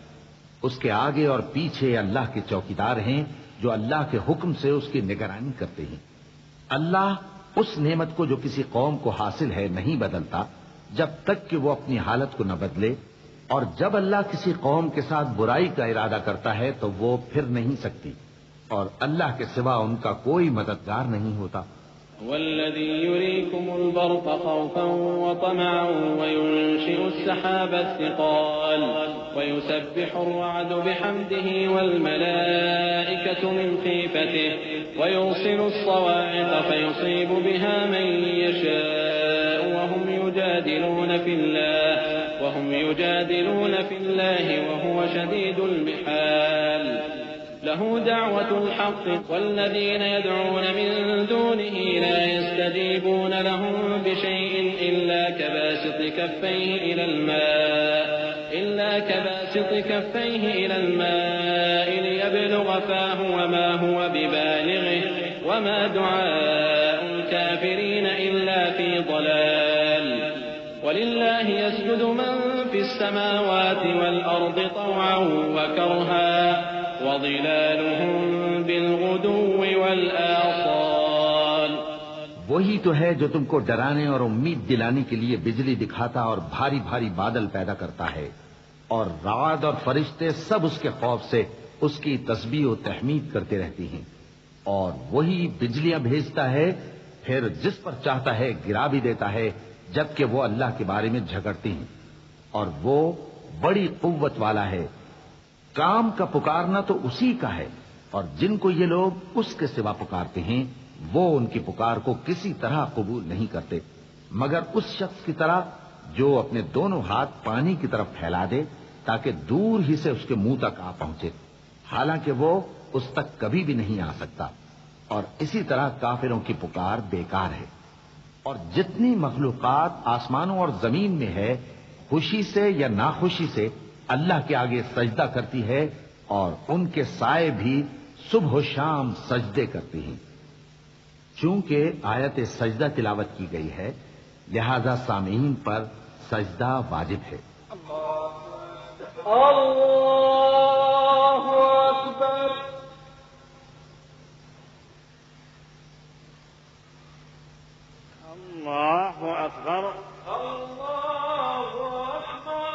اس کے آگے اور پیچھے اللہ کے چوکیدار ہیں جو اللہ کے حکم سے اس کی نگرانی کرتے ہیں۔ اللہ اس نعمت کو جو کسی قوم کو حاصل ہے نہیں بدلتا جب تک کہ وہ اپنی حالت کو نہ بدلے، اور جب اللہ کسی قوم کے ساتھ برائی کا ارادہ کرتا ہے تو وہ پھر نہیں سکتی، اور اللہ کے سوا ان کا کوئی مددگار نہیں ہوتا۔
والذي يريكم البرق خوفا وطمعا وينشئ السحاب الثقال ويسبح الرعد بحمده والملائكة من خيفته ويرسل الصواعق فيصيب بها من يشاء وهم يجادلون في الله وهو شديد المحال له دعوة الحق والذين يدعون من دونه لا يستجيبون لهم بشيء إلا كباسط كفيه إلى الماء ليبلغ فاه وما هو ببالغه وما دعاء الكافرين إلا في ضلال ولله يسجد من في السماوات والأرض طوعا وكرها وظلالهم بالغدو والآصال۔
وہی تو ہے جو تم کو ڈرانے اور امید دلانے کے لیے بجلی دکھاتا اور بھاری بھاری بادل پیدا کرتا ہے، اور رعد اور فرشتے سب اس کے خوف سے اس کی تسبیح و تحمید کرتے رہتی ہیں، اور وہی بجلیاں بھیجتا ہے، پھر جس پر چاہتا ہے گرا بھی دیتا ہے، جبکہ وہ اللہ کے بارے میں جھگڑتے ہیں، اور وہ بڑی قوت والا ہے۔ کام کا پکارنا تو اسی کا ہے، اور جن کو یہ لوگ اس کے سوا پکارتے ہیں وہ ان کی پکار کو کسی طرح قبول نہیں کرتے مگر اس شخص کی طرح جو اپنے دونوں ہاتھ پانی کی طرف پھیلا دے تاکہ دور ہی سے اس کے منہ تک آ پہنچے، حالانکہ وہ اس تک کبھی بھی نہیں آ سکتا، اور اسی طرح کافروں کی پکار بیکار ہے۔ اور جتنی مخلوقات آسمانوں اور زمین میں ہے، خوشی سے یا ناخوشی سے اللہ کے آگے سجدہ کرتی ہے، اور ان کے سائے بھی صبح و شام سجدے کرتے ہیں۔ چونکہ آیت سجدہ تلاوت کی گئی ہے، لہذا سامعین پر سجدہ واجب ہے۔
اللہ اکبر۔
اللہ اکبر۔
اللہ اکبر۔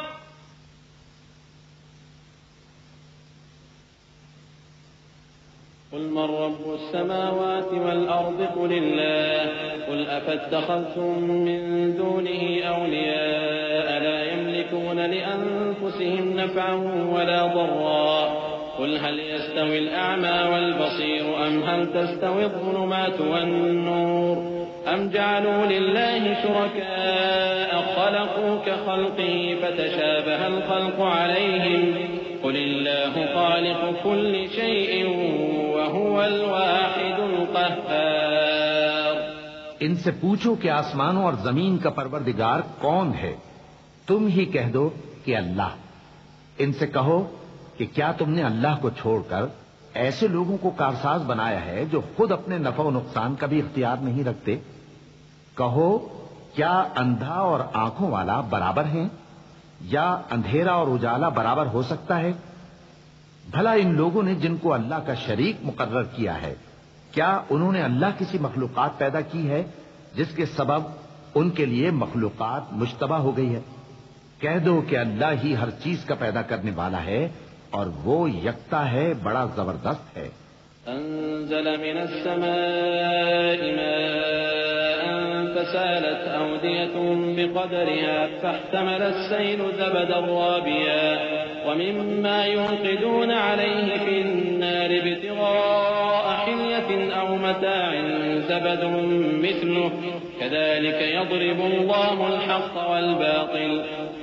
قل من رب السماوات والأرض قل الله قل أفاتخذتم من دونه أولياء لا يملكون لأنفسهم نفعا ولا ضرا قل هل يستوي الأعمى والبصير أم هل تستوي الظلمات والنور أم جعلوا لله شركاء خلقوا كخلقه فتشابه الخلق عليهم قل الله خالق كل شيء وهو الواحد القهار۔
ان سے پوچھو کہ آسمانوں اور زمین کا پروردگار کون ہے؟ تم ہی کہہ دو کہ اللہ۔ ان سے کہو کہ کیا تم نے اللہ کو چھوڑ کر ایسے لوگوں کو کارساز بنایا ہے جو خود اپنے نفع و نقصان کا بھی اختیار نہیں رکھتے؟ کہو کیا اندھا اور آنکھوں والا برابر ہیں یا اندھیرا اور اجالا برابر ہو سکتا ہے؟ بھلا ان لوگوں نے جن کو اللہ کا شریک مقرر کیا ہے، کیا انہوں نے اللہ کسی مخلوقات پیدا کی ہے جس کے سبب ان کے لیے مخلوقات مشتبہ ہو گئی ہے؟ کہہ دو کہ اللہ ہی ہر چیز کا پیدا کرنے والا ہے اور وہ یکتا ہے، بڑا زبردست ہے۔
أنزل من السماء ماء فسالت أودية بقدرها فاحتمل السيل زبدا رابيا ومما يوقدون عليه في النار ابتغاء حلية أو متاع زبد مثله كذلك يضرب الله الحق والباطل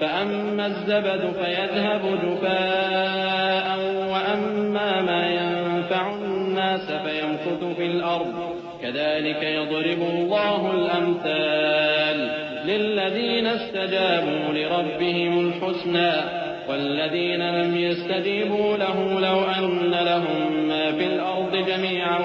فأما الزبد فيذهب جفاء وأما ما ينفع الناس فيمكث في الأرض كذلك يضرب الله الأمثال للذين استجابوا لربهم الحسنى والذين لم يستجيبوا له لو أن لهم ما في الأرض جميعا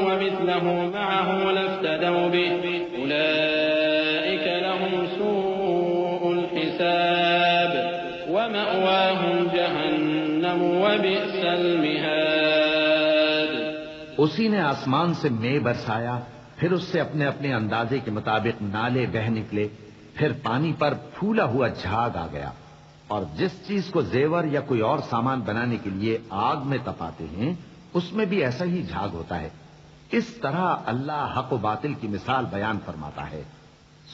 ومثله معه لافتدوا به أولئك لهم سوء الحساب ومأواهم جهنم وبئس المهاد۔
اسی نے آسمان سے مے برسایا، پھر اس سے اپنے اپنے اندازے کے مطابق نالے بہہ نکلے، پھر پانی پر پھولا ہوا جھاگ آ گیا، اور جس چیز کو زیور یا کوئی اور سامان بنانے کے لیے آگ میں تپاتے ہیں اس میں بھی ایسا ہی جھاگ ہوتا ہے۔ اس طرح اللہ حق و باطل کی مثال بیان فرماتا ہے۔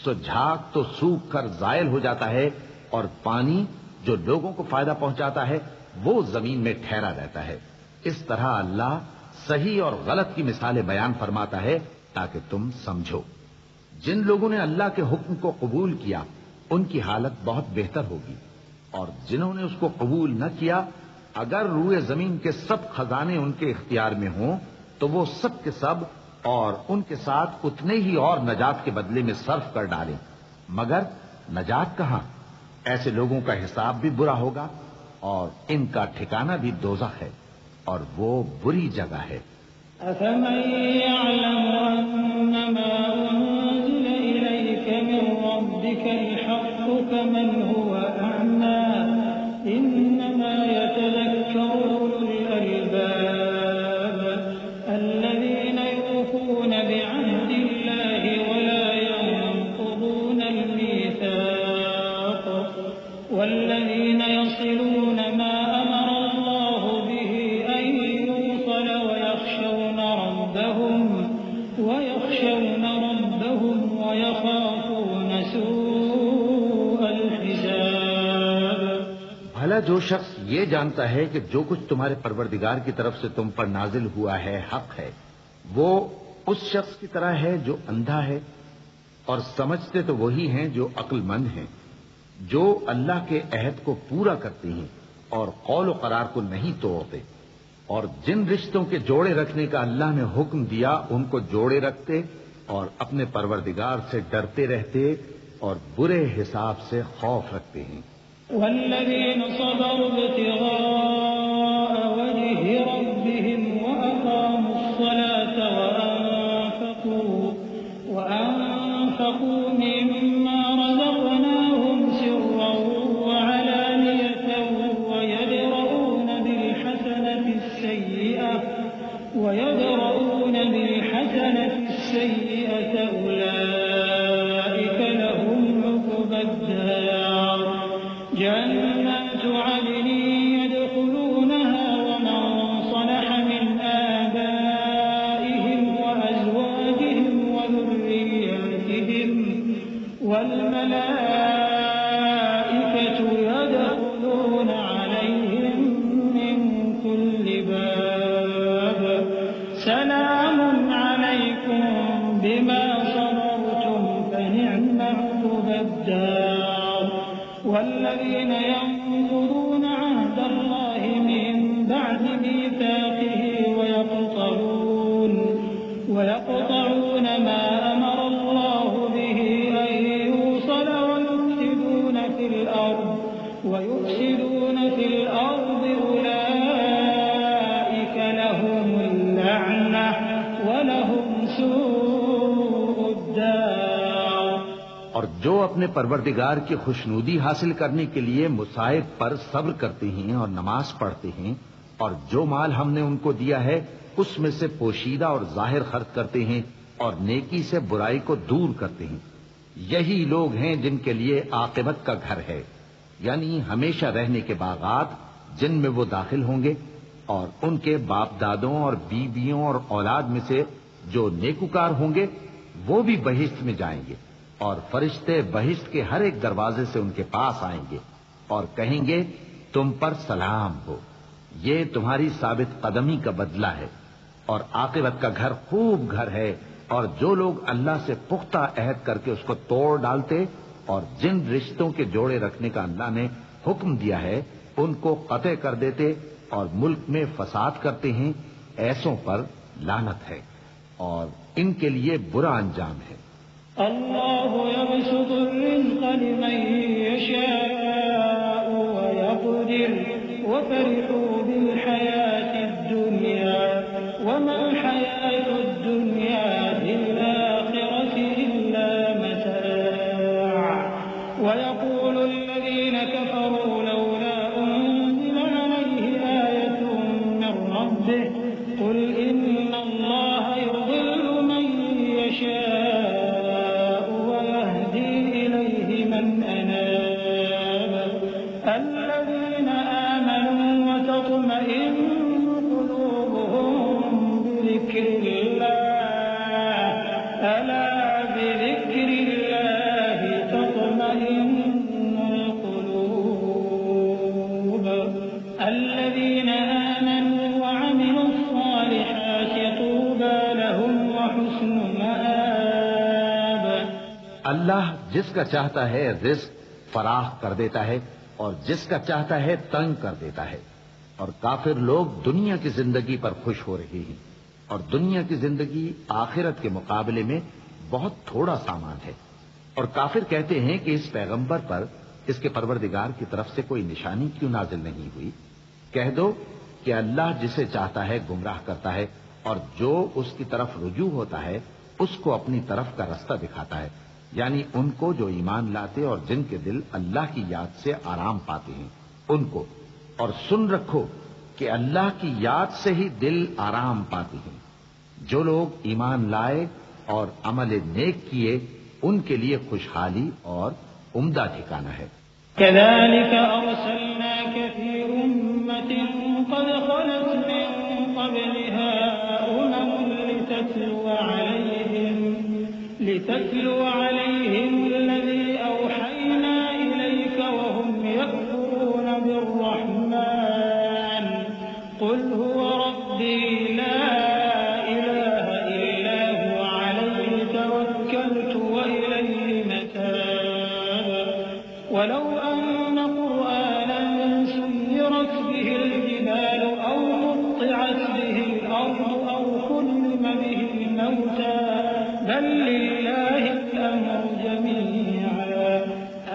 سو جھاگ تو سوکھ کر زائل ہو جاتا ہے اور پانی جو لوگوں کو فائدہ پہنچاتا ہے وہ زمین میں ٹھہرا رہتا ہے۔ اس طرح اللہ صحیح اور غلط کی مثالیں بیان فرماتا ہے تاکہ تم سمجھو۔ جن لوگوں نے اللہ کے حکم کو قبول کیا ان کی حالت بہت بہتر ہوگی، اور جنہوں نے اس کو قبول نہ کیا اگر روئے زمین کے سب خزانے ان کے اختیار میں ہوں تو وہ سب کے سب اور ان کے ساتھ اتنے ہی اور نجات کے بدلے میں صرف کر ڈالیں، مگر نجات کہاں؟ ایسے لوگوں کا حساب بھی برا ہوگا اور ان کا ٹھکانہ بھی دوزخ ہے، اور وہ بری جگہ ہے۔
أفمن يعلم أنما أنزل إليك من ربك الحق كمن هو أعمى إنما يتذكر أولو الألباب الذين يوفون بعهد الله ولا ينقضون الميثاق والذين يصلون ما أمر الله به أن يوصل ويخشون ربهم ويخافون سوء الحساب۔
بھلا جو شخص یہ جانتا ہے کہ جو کچھ تمہارے پروردگار کی طرف سے تم پر نازل ہوا ہے حق ہے، وہ اس شخص کی طرح ہے جو اندھا ہے، اور سمجھتے تو وہی ہیں جو عقل مند ہیں، جو اللہ کے عہد کو پورا کرتے ہیں اور قول و قرار کو نہیں توڑتے، اور جن رشتوں کے جوڑے رکھنے کا اللہ نے حکم دیا ان کو جوڑے رکھتے اور اپنے پروردگار سے ڈرتے رہتے اور برے حساب سے خوف رکھتے ہیں۔
والذين صبروا ابتغاء وجه ربهم وأقاموا الصلاة وأنفقوا الحسنة السيئة أولئك لهم عقبى الدار جنات عدن يدخلونها ومن صلح من آبائهم وأزواجهم وذرياتهم والملائكة يدخلون عليهم من كل باب سلام عليكم بما صبرتم فنعم عقبى الدار والذين ينقضون عهد الله من بعد ميثاقه ويقطعون ما أمر الله به أن يوصل ويفسدون في الأرض أولئك لهم اللعنة ولهم سوء الدار۔
اور جو اپنے پروردگار کی خوشنودی حاصل کرنے کے لیے مصائب پر صبر کرتے ہیں اور نماز پڑھتے ہیں اور جو مال ہم نے ان کو دیا ہے اس میں سے پوشیدہ اور ظاہر خرچ کرتے ہیں اور نیکی سے برائی کو دور کرتے ہیں، یہی لوگ ہیں جن کے لیے عاقبت کا گھر ہے، یعنی ہمیشہ رہنے کے باغات جن میں وہ داخل ہوں گے، اور ان کے باپ دادوں اور بیویوں اور اولاد میں سے جو نیکوکار ہوں گے وہ بھی بہشت میں جائیں گے، اور فرشتے بہشت کے ہر ایک دروازے سے ان کے پاس آئیں گے اور کہیں گے تم پر سلام ہو، یہ تمہاری ثابت قدمی کا بدلہ ہے، اور عاقبت کا گھر خوب گھر ہے۔ اور جو لوگ اللہ سے پختہ عہد کر کے اس کو توڑ ڈالتے اور جن رشتوں کے جوڑے رکھنے کا اللہ نے حکم دیا ہے ان کو قطع کر دیتے اور ملک میں فساد کرتے ہیں، ایسوں پر لعنت ہے اور ان کے لیے برا انجام ہے۔
اللہ يبسط الرزق لمن يشاء ويقدر وفرحوا بالحياة الدنيا وما الحياة الدنيا بالآخرة إلا متاع ويقول الذين كفروا لولا أنزل عليه آية من ربه قل إن الله يضل من يشاء ويهدي إليه من أناب الذين آمنوا وتطمئن قلوبهم بذكر الله ألا بذكر الله تطمئن القلوب الذين آمنوا وعملوا الصالحات طوبى لهم وحسن مآب۔
اللہ جس کا چاہتا ہے رزق فراخ کر دیتا ہے اور جس کا چاہتا ہے تنگ کر دیتا ہے، اور کافر لوگ دنیا کی زندگی پر خوش ہو رہے ہیں، اور دنیا کی زندگی آخرت کے مقابلے میں بہت تھوڑا سامان ہے۔ اور کافر کہتے ہیں کہ اس پیغمبر پر اس کے پروردگار کی طرف سے کوئی نشانی کیوں نازل نہیں ہوئی؟ کہہ دو کہ اللہ جسے چاہتا ہے گمراہ کرتا ہے، اور جو اس کی طرف رجوع ہوتا ہے اس کو اپنی طرف کا رستہ دکھاتا ہے، یعنی ان کو جو ایمان لاتے اور جن کے دل اللہ کی یاد سے آرام پاتے ہیں ان کو۔ اور سن رکھو کہ اللہ کی یاد سے ہی دل آرام پاتے ہیں۔ جو لوگ ایمان لائے اور عمل نیک کیے ان کے لیے خوشحالی اور عمدہ ٹھکانہ ہے۔
كذلك أرسلناك في أمة قد خلت من قبلها لتتلو عليهم الذي أوحينا إليك وهم يكفرون بالرحمن قل هو ربي لا إله إلا هو عليه توكلت وإليه متاب ولو أن قرآنا سيرت به الجبال أو قطعت به الأرض أو كلم به الموتى بل لله الأمر جميعا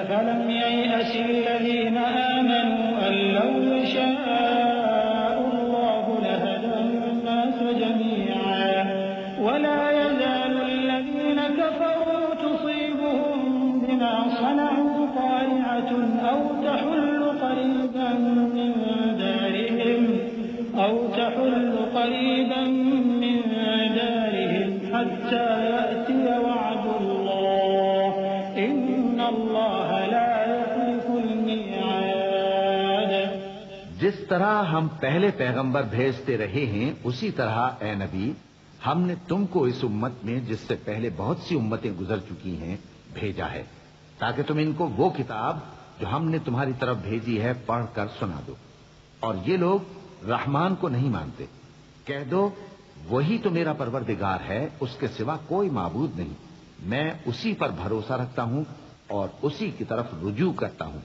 أفلم ييأس الذين آمنوا أن لو يشاء الله لهدى الناس جميعا ولا يزال الذين كفروا تصيبهم بما صنعوا قارعة أو تحل قريبا من دارهم
طرح ہم پہلے پیغمبر بھیجتے رہے ہیں اسی طرح اے نبی ہم نے تم کو اس امت میں جس سے پہلے بہت سی امتیں گزر چکی ہیں بھیجا ہے تاکہ تم ان کو وہ کتاب جو ہم نے تمہاری طرف بھیجی ہے پڑھ کر سنا دو، اور یہ لوگ رحمان کو نہیں مانتے۔ کہہ دو وہی تو میرا پروردگار ہے، اس کے سوا کوئی معبود نہیں، میں اسی پر بھروسہ رکھتا ہوں اور اسی کی طرف رجوع کرتا ہوں۔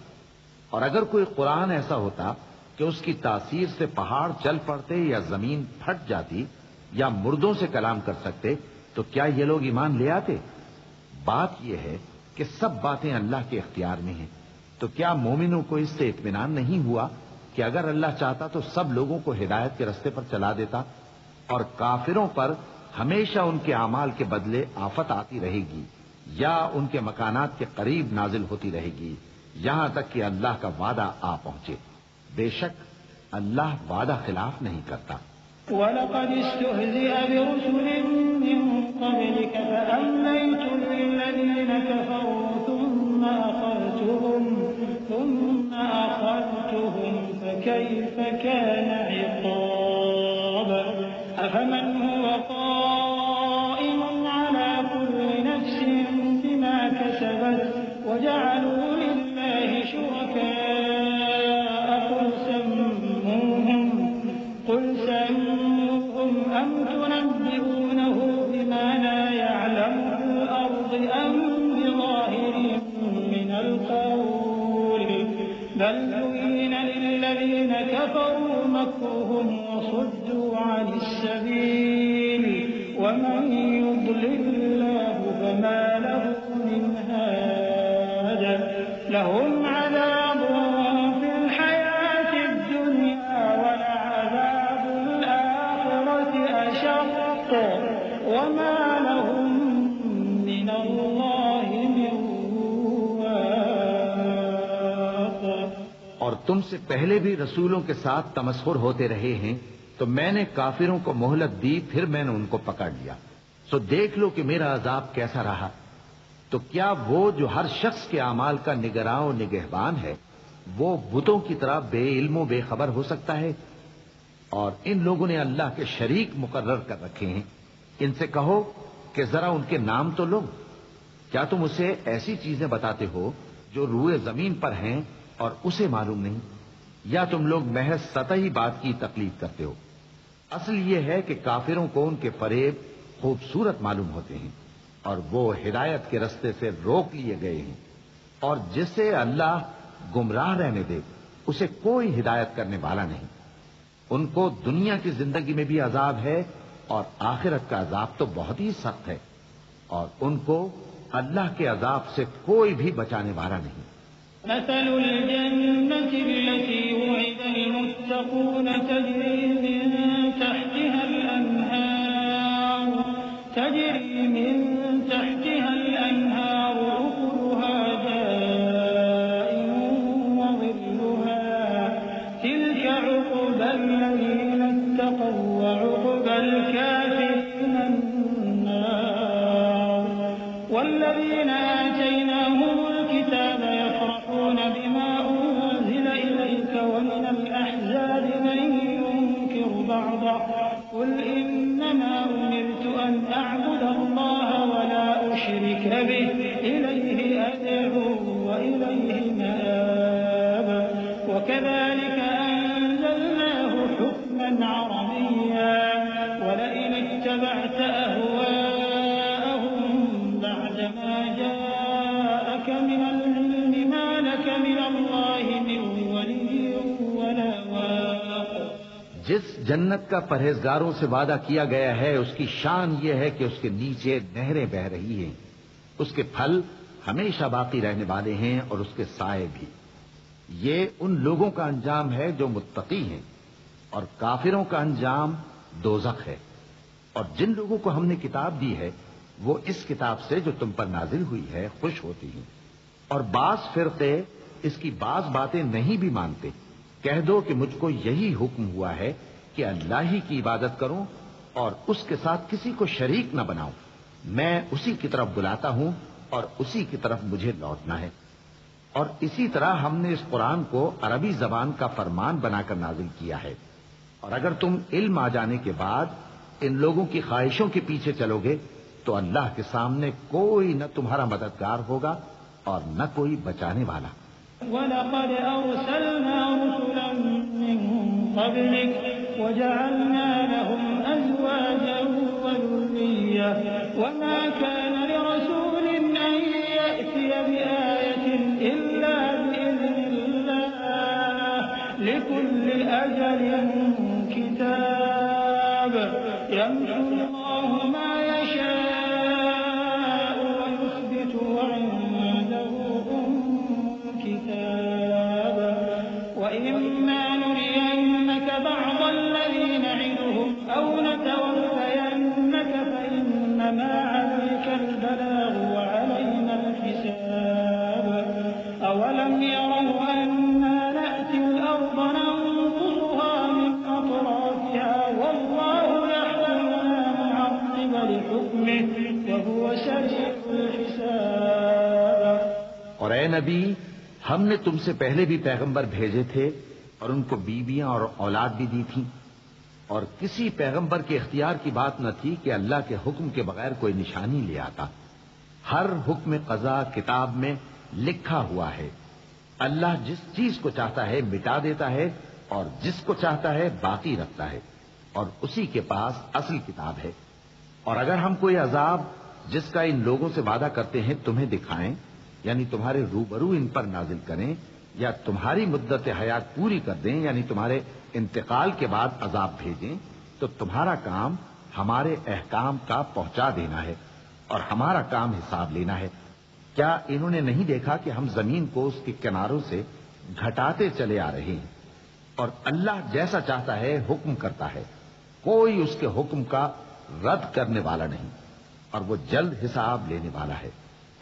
اور اگر کوئی قرآن ایسا ہوتا کہ اس کی تاثیر سے پہاڑ چل پڑتے یا زمین پھٹ جاتی یا مردوں سے کلام کر سکتے تو کیا یہ لوگ ایمان لے آتے؟ بات یہ ہے کہ سب باتیں اللہ کے اختیار میں ہیں، تو کیا مومنوں کو اس سے اطمینان نہیں ہوا کہ اگر اللہ چاہتا تو سب لوگوں کو ہدایت کے رستے پر چلا دیتا؟ اور کافروں پر ہمیشہ ان کے اعمال کے بدلے آفت آتی رہے گی یا ان کے مکانات کے قریب نازل ہوتی رہے گی یہاں تک کہ اللہ کا وعدہ آ پہنچے۔ بے شک اللہ وعدہ خلاف نہیں کرتا۔
وَلَقَدِ اسْتُهْزِئَ بِرُسُلٍ مِّن قَبْلِكَ فَأَمْلَيْتُ لِلَّذِينَ كَفَرُوا ثُمَّ أَخَذْتُهُمْ فَكَيْفَ كَانَ عِقَابِ أَفَمَنْ هُوَ قَائِمٌ عَلَى كُلِّ نَفْسٍ بِمَا كَسَبَتْ وَجَعَلُوا لِلَّهِ شُرَكَاءَ قُلْ سَمُّوهُمْ أَمْ تُنَبِّئُونَهُ بِمَا لَا يَعْلَمُ فِي الْأَرْضِ أَمْ بِظَاهِرٍ مِّنَ الْقَوْلِ بَلْ زُيِّنَ لِلَّذِينَ كَفَرُوا مَكْرُهُمْ وَصُدُّوا عَنِ السَّبِيلِ وَمَن يُضْلِلِ اللَّهُ فَمَا لَهُ مِنْ هَادٍ لَهُمْ عَذَابٌ فِي الْحَيَاةِ الدُّنْيَا وَلَعَذَابُ الْآخِرَةِ أَشَقُّ وَمَا لَهُم مِّنَ اللَّهِ مِن وَاقٍ۔
اور تم سے پہلے بھی رسولوں کے ساتھ تمسخر ہوتے رہے ہیں، تو میں نے کافروں کو مہلت دی، پھر میں نے ان کو پکڑ لیا۔ سو دیکھ لو کہ میرا عذاب کیسا رہا۔ تو کیا وہ جو ہر شخص کے اعمال کا نگراں و نگہبان ہے وہ بتوں کی طرح بے علم و بے خبر ہو سکتا ہے؟ اور ان لوگوں نے اللہ کے شریک مقرر کر رکھے ہیں۔ ان سے کہو کہ ذرا ان کے نام تو لو۔ کیا تم اسے ایسی چیزیں بتاتے ہو جو روئے زمین پر ہیں اور اسے معلوم نہیں، یا تم لوگ محض سطحی بات کی تقلید کرتے ہو؟ اصل یہ ہے کہ کافروں کو ان کے فریب خوبصورت معلوم ہوتے ہیں اور وہ ہدایت کے رستے سے روک لیے گئے ہیں، اور جسے اللہ گمراہ رہنے دے اسے کوئی ہدایت کرنے والا نہیں۔ ان کو دنیا کی زندگی میں بھی عذاب ہے اور آخرت کا عذاب تو بہت ہی سخت ہے، اور ان کو اللہ کے عذاب سے کوئی بھی بچانے والا نہیں۔
مثل الجنة التي وعد المتقون تجري من تحتها الأنهار أكلها دائم وظلها تلك عقبى الذين اتقوا وعقبى الكافرين النار والذين آتيناهم الكتاب يفرحون بما أنزل إليك ومن الأحزاب من ينكر بعضه قل إنما أمرت أن أعبد الله ولا أشرك به إليه أدعو وإليه مآب وكذلك أنزلناه حكما عربيا ولئن اتبعت أهواءهم بعدما جاءك من العلم ما لك من الله من ولي ولا واق۔
جس جنت کا پرہیزگاروں سے وعدہ کیا گیا ہے اس کی شان یہ ہے کہ اس کے نیچے نہریں بہ رہی ہیں، اس کے پھل ہمیشہ باقی رہنے والے ہیں اور اس کے سائے بھی۔ یہ ان لوگوں کا انجام ہے جو متقی ہیں، اور کافروں کا انجام دوزخ ہے۔ اور جن لوگوں کو ہم نے کتاب دی ہے وہ اس کتاب سے جو تم پر نازل ہوئی ہے خوش ہوتی ہیں، اور بعض فرقے اس کی بعض باتیں نہیں بھی مانتے۔ کہہ دو کہ مجھ کو یہی حکم ہوا ہے کہ اللہ ہی کی عبادت کرو اور اس کے ساتھ کسی کو شریک نہ بناؤ۔ میں اسی کی طرف بلاتا ہوں اور اسی کی طرف مجھے لوٹنا ہے۔ اور اسی طرح ہم نے اس قرآن کو عربی زبان کا فرمان بنا کر نازل کیا ہے، اور اگر تم علم آ جانے کے بعد ان لوگوں کی خواہشوں کے پیچھے چلو گے تو اللہ کے سامنے کوئی نہ تمہارا مددگار ہوگا اور نہ کوئی بچانے والا۔
وَلَقَدْ أَرْسَلْنَا رُسُلًا مِّن قَبْلِكَ وَجَعَلْنَا لَهُمْ أَزْوَاجًا وَذُرِّيَّةً وَمَا كَانَ لِرَسُولٍ أَن يَأْتِيَ بِآيَةٍ إِلَّا بِإِذْنِ اللَّهِ لِكُلِّ أَجَلٍ كِتَابٌ يَمْحُو اللَّهُ مَا يَشَاءُ وَيُثْبِتُ وَعِندَهُ الكتاب وَإِمَّا نُرِيَنَّكَ بَعْضَ الَّذِي نَعِدُهُمْ أَوْ نَتَوَفَّيَنَّكَ فَإِنَّمَا عَلَيْكَ الْبَلَاغُ وَعَلَيْنَا الْحِسَابُ أَوَلَمْ يَرَوْا أَنَّا نَأْتِي الْأَرْضَ نَنقُصُهَا مِنْ أَطْرَافِهَا وَاللَّهُ يَحْكُمُ لَا مُعَقِّبَ لِحُكْمِهِ وَهُوَ سَرِيعُ الْحِسَابِ۔
اور اے نبی، ہم نے تم سے پہلے بھی پیغمبر بھیجے تھے اور ان کو بیویاں اور اولاد بھی دی تھی، اور کسی پیغمبر کے اختیار کی بات نہ تھی کہ اللہ کے حکم کے بغیر کوئی نشانی لے آتا۔ ہر حکم قضا کتاب میں لکھا ہوا ہے۔ اللہ جس چیز کو چاہتا ہے مٹا دیتا ہے اور جس کو چاہتا ہے باقی رکھتا ہے، اور اسی کے پاس اصل کتاب ہے۔ اور اگر ہم کوئی عذاب جس کا ان لوگوں سے وعدہ کرتے ہیں تمہیں دکھائیں، یعنی تمہارے روبرو ان پر نازل کریں، یا تمہاری مدت حیات پوری کر دیں، یعنی تمہارے انتقال کے بعد عذاب بھیجیں، تو تمہارا کام ہمارے احکام کا پہنچا دینا ہے اور ہمارا کام حساب لینا ہے۔ کیا انہوں نے نہیں دیکھا کہ ہم زمین کو اس کے کناروں سے گھٹاتے چلے آ رہے ہیں؟ اور اللہ جیسا چاہتا ہے حکم کرتا ہے، کوئی اس کے حکم کا رد کرنے والا نہیں، اور وہ جلد حساب لینے والا ہے۔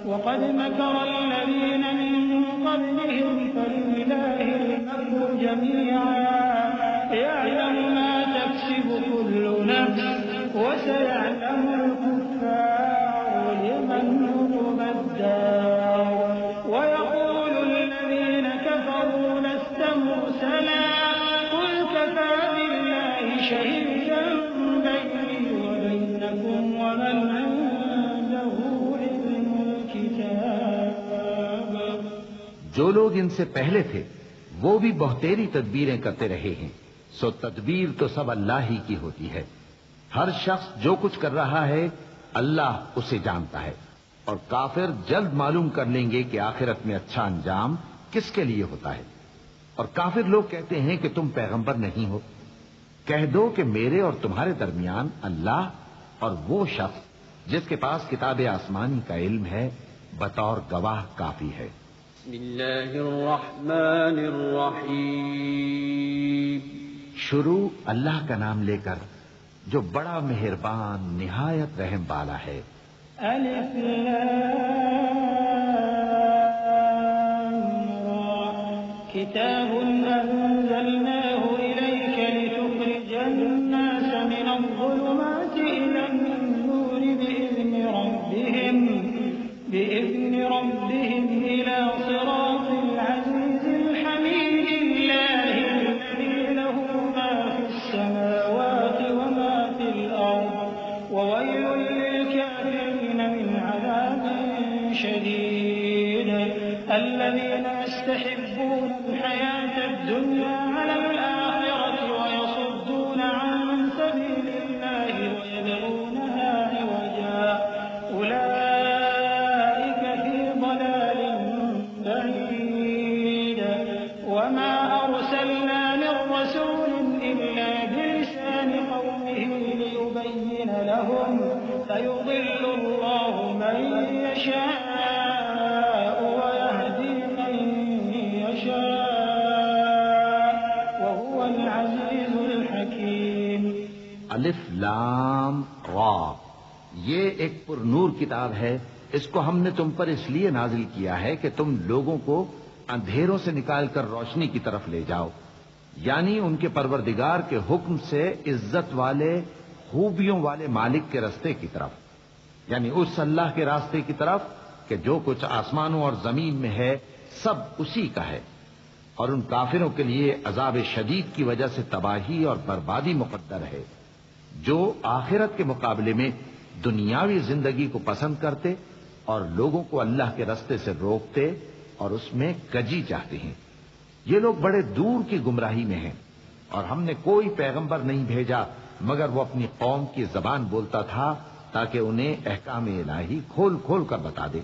وَقَدْ مَكَرَ الَّذِينَ مِن قَبْلِهِمْ فَلِلَّهِ الْمَكْرُ جَمِيعًا يَعْلَمُ مَا تَكْسِبُ كُلُّ نَفْسٍ وَسَيَعْلَمُ الْكُفَّارُ لِمَنْ عُقْبَى الدَّارِ وَيَقُولُ الَّذِينَ كَفَرُوا لَسْتَ مُرْسَلًا قُلْ كَفَىٰ بِاللَّهِ شَهِيدًا بَيْنِي وَبَيْنَكُمْ وَمَنْ عِندَهُ عِلْمُ الْكِتَابِ۔
جو لوگ ان سے پہلے تھے وہ بھی بہتیری تدبیریں کرتے رہے ہیں، سو تدبیر تو سب اللہ ہی کی ہوتی ہے۔ ہر شخص جو کچھ کر رہا ہے اللہ اسے جانتا ہے، اور کافر جلد معلوم کر لیں گے کہ آخرت میں اچھا انجام کس کے لیے ہوتا ہے۔ اور کافر لوگ کہتے ہیں کہ تم پیغمبر نہیں ہو، کہہ دو کہ میرے اور تمہارے درمیان اللہ اور وہ شخص جس کے پاس کتاب آسمانی کا علم ہے بطور گواہ کافی ہے۔
بسم اللہ الرحمن الرحیم۔
شروع اللہ کا نام لے کر جو بڑا مہربان نہایت رحم والا ہے۔
الف لام را کتاب انزلناه الیک لتخرج الناس من الظلمات الى النور بإذن ربهم إلى صراط العزيز الحميد الله الذي له ما في السماوات وما في الأرض وويل للكافرين من عذاب شديد الذين يستحبون الحياة الدنيا على الآخرة ويصدون عن سبيل الله ويبغونها عوجا أولئك في ضلال بعيد وما أرسلنا من رسول إلا بلسان قومه ليبين لهم فيضل الله من يشاء ويهدي من يشاء وهو العزيز الحكيم۔
الف لام را، یہ ایک پر نور کتاب ہے، اس کو ہم نے تم پر اس لیے نازل کیا ہے کہ تم لوگوں کو اندھیروں سے نکال کر روشنی کی طرف لے جاؤ، یعنی ان کے پروردگار کے حکم سے عزت والے خوبیوں والے مالک کے راستے کی طرف، یعنی اس اللہ کے راستے کی طرف کہ جو کچھ آسمانوں اور زمین میں ہے سب اسی کا ہے، اور ان کافروں کے لیے عذاب شدید کی وجہ سے تباہی اور بربادی مقدر ہے، جو آخرت کے مقابلے میں دنیاوی زندگی کو پسند کرتے اور لوگوں کو اللہ کے رستے سے روکتے اور اس میں کجی چاہتے ہیں۔ یہ لوگ بڑے دور کی گمراہی میں ہیں، اور ہم نے کوئی پیغمبر نہیں بھیجا مگر وہ اپنی قوم کی زبان بولتا تھا تاکہ انہیں احکام الہی کھول کھول کر بتا دے۔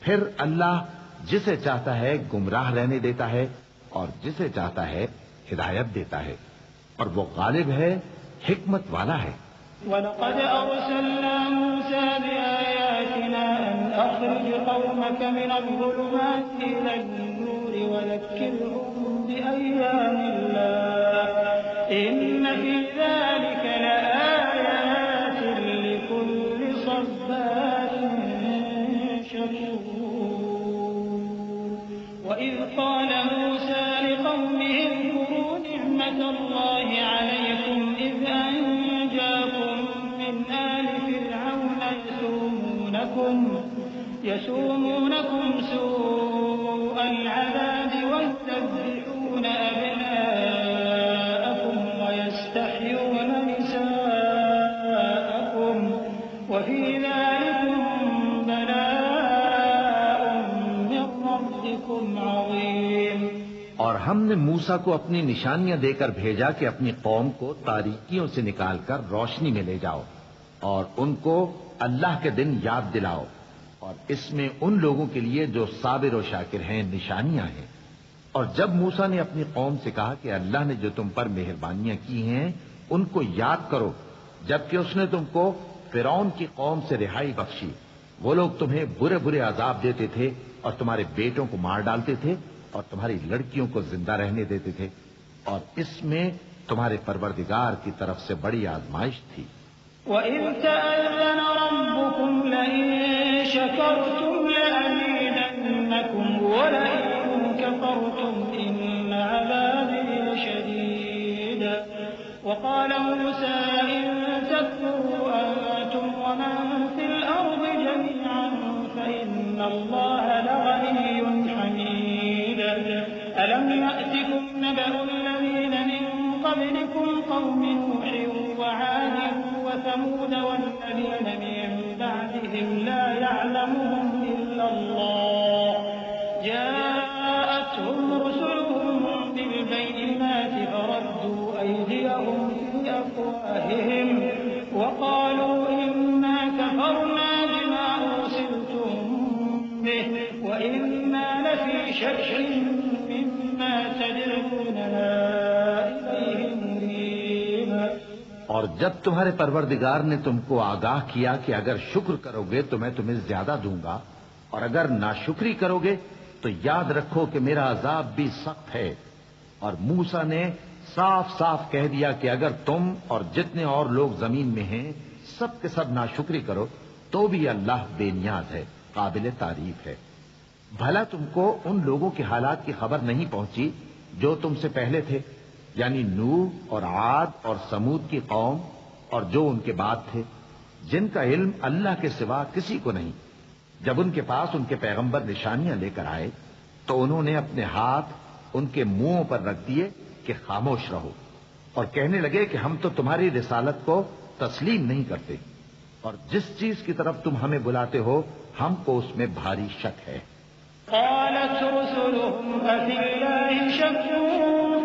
پھر اللہ جسے چاہتا ہے گمراہ رہنے دیتا ہے اور جسے چاہتا ہے ہدایت دیتا ہے، اور وہ غالب ہے، حکمت والا ہے۔
وَلَقَدْ أَرْسَلْنَا مُوسَىٰ بِآيَاتِنَا أَنْ أَخْرِجْ قَوْمَكَ مِنَ الظُّلُمَاتِ إِلَى النُّورِ وَذَكِّرْهُم بِأَيَّامِ اللَّهِ ۚ إِنَّ فِي ذَٰلِكَ لَآيَاتٍ لِّكُلِّ صَبَّارٍ شَكُورٍ۔ وَإِذْ قَالَ مُوسَىٰ لِقَوْمِهِ اذْكُرُوا نِعْمَةَ اللَّهِ عَلَيْكُمْ إِذْ أَنجَاكُم مِّنْ آلِ فِرْعَوْنَ يَسُومُونَكُمْ سُوءَ الْعَذَابِ وَيُذَبِّحُونَ أَبْنَاءَكُمْ وَيَسْتَحْيُونَ نِسَاءَكُمْ وَفِي ذَٰلِكُم بَلَاءٌ مِّن رَّبِّكُمْ عَظِيمٌ۔
اور ہم نے موسیٰ کو اپنی نشانیاں دے کر بھیجا کہ اپنی قوم کو تاریکیوں سے نکال کر روشنی میں لے جاؤ اور ان کو اللہ کے دن یاد دلاؤ، اور اس میں ان لوگوں کے لیے جو صابر و شاکر ہیں نشانیاں ہیں۔ اور جب موسیٰ نے اپنی قوم سے کہا کہ اللہ نے جو تم پر مہربانیاں کی ہیں ان کو یاد کرو، جبکہ اس نے تم کو فرعون کی قوم سے رہائی بخشی، وہ لوگ تمہیں برے برے عذاب دیتے تھے اور تمہارے بیٹوں کو مار ڈالتے تھے اور تمہاری لڑکیوں کو زندہ رہنے دیتے تھے، اور اس میں تمہارے پروردگار کی طرف سے بڑی آزمائش تھی۔
وَإِذْ تَأَذَّنَ رَبُّكُمْ لَئِن شَكَرْتُمْ لَأَزِيدَنَّكُمْ وَلَئِن كَفَرْتُمْ إِنَّ عَذَابِي لَشَدِيدٌ۔ وَقَالَ مُوسَىٰ إِن تَكْفُرُوا أَنتُمْ وَمَن فِي الْأَرْضِ جَمِيعًا فَإِنَّ اللَّهَ لَغَنِيٌّ حَمِيدٌ۔ أَلَمْ يَأْتِكُمْ نَبَأُ الَّذِينَ مِن قَبْلِكُمْ قَوْمِ نُوحٍ وَعَادٍ وَثَمُودَ وَالَّذِينَ مِن بَعْدِهِمْ لَا يَعْلَمُهُمْ إِلَّا اللَّهُ جَاءَتْهُمْ رُسُلُهُم بِالْبَيِّنَاتِ فَرَدُّوا أَيْدِيَهُمْ فِي أَفْوَاهِهِمْ وَقَالُوا إِنَّا كَفَرْنَا بِمَا أُرْسِلْتُم بِهِ وَإِنَّا لَفِي شَكٍّ مِّمَّا تَدْعُونَنَا إِلَيْهِ مُرِيبٍ۔
اور جب تمہارے پروردگار نے تم کو آگاہ کیا کہ اگر شکر کرو گے تو میں تمہیں زیادہ دوں گا، اور اگر ناشکری کرو گے تو یاد رکھو کہ میرا عذاب بھی سخت ہے، اور موسیٰ نے صاف صاف کہہ دیا کہ اگر تم اور جتنے اور لوگ زمین میں ہیں سب کے سب ناشکری کرو تو بھی اللہ بے نیاز ہے، قابل تعریف ہے۔ بھلا تم کو ان لوگوں کے حالات کی خبر نہیں پہنچی جو تم سے پہلے تھے، یعنی نوح اور عاد اور سمود کی قوم اور جو ان کے بعد تھے، جن کا علم اللہ کے سوا کسی کو نہیں۔ جب ان کے پاس ان کے پیغمبر نشانیاں لے کر آئے تو انہوں نے اپنے ہاتھ ان کے منہوں پر رکھ دیے کہ خاموش رہو، اور کہنے لگے کہ ہم تو تمہاری رسالت کو تسلیم نہیں کرتے، اور جس چیز کی طرف تم ہمیں بلاتے ہو ہم کو اس میں بھاری شک ہے۔
قالت رسلهم أفي الله شك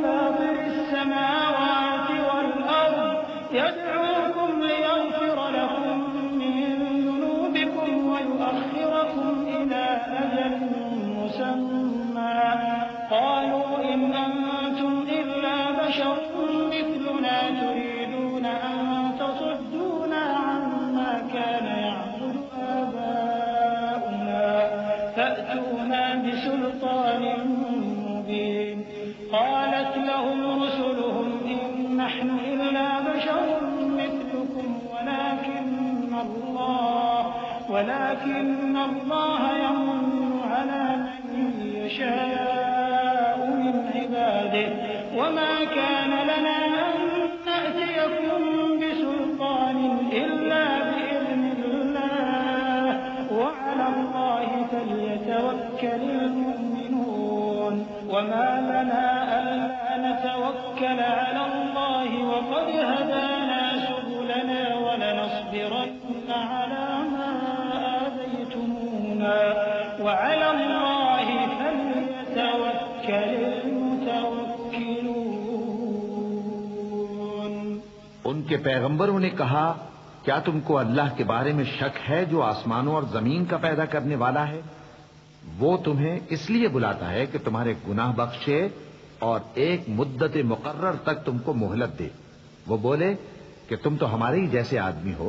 فاطر السماوات والأرض يدعوكم ليغفر لكم من ذنوبكم ويؤخركم إلى أجل مسمى قالوا إن أنتم إلا بشر مثلنا تريدون أن تصدونا عما كان يعبد آباؤنا فأتونا بسلطان مبين قالت لهم رسلهم إن نحن إلا بشر مثلكم ولكن الله يمن على من يشاء من عباده وما كان لنا أن نأتيكم بسلطان إلا بإذن الله وعلى الله فليتوكل المؤمنون۔ وما لنا ألا نتوكل على الله وقد هدانا سبلنا ولنصبرن على ما آذيتمونا وعلى الله فليتوكل المتوكلون.
ان کے پیغمبروں نے کہا کیا تم کو اللہ کے بارے میں شک ہے جو آسمانوں اور زمین کا پیدا کرنے والا ہے؟ وہ تمہیں اس لیے بلاتا ہے کہ تمہارے گناہ بخشے اور ایک مدت مقرر تک تم کو مہلت دے. وہ بولے کہ تم تو ہمارے ہی جیسے آدمی ہو،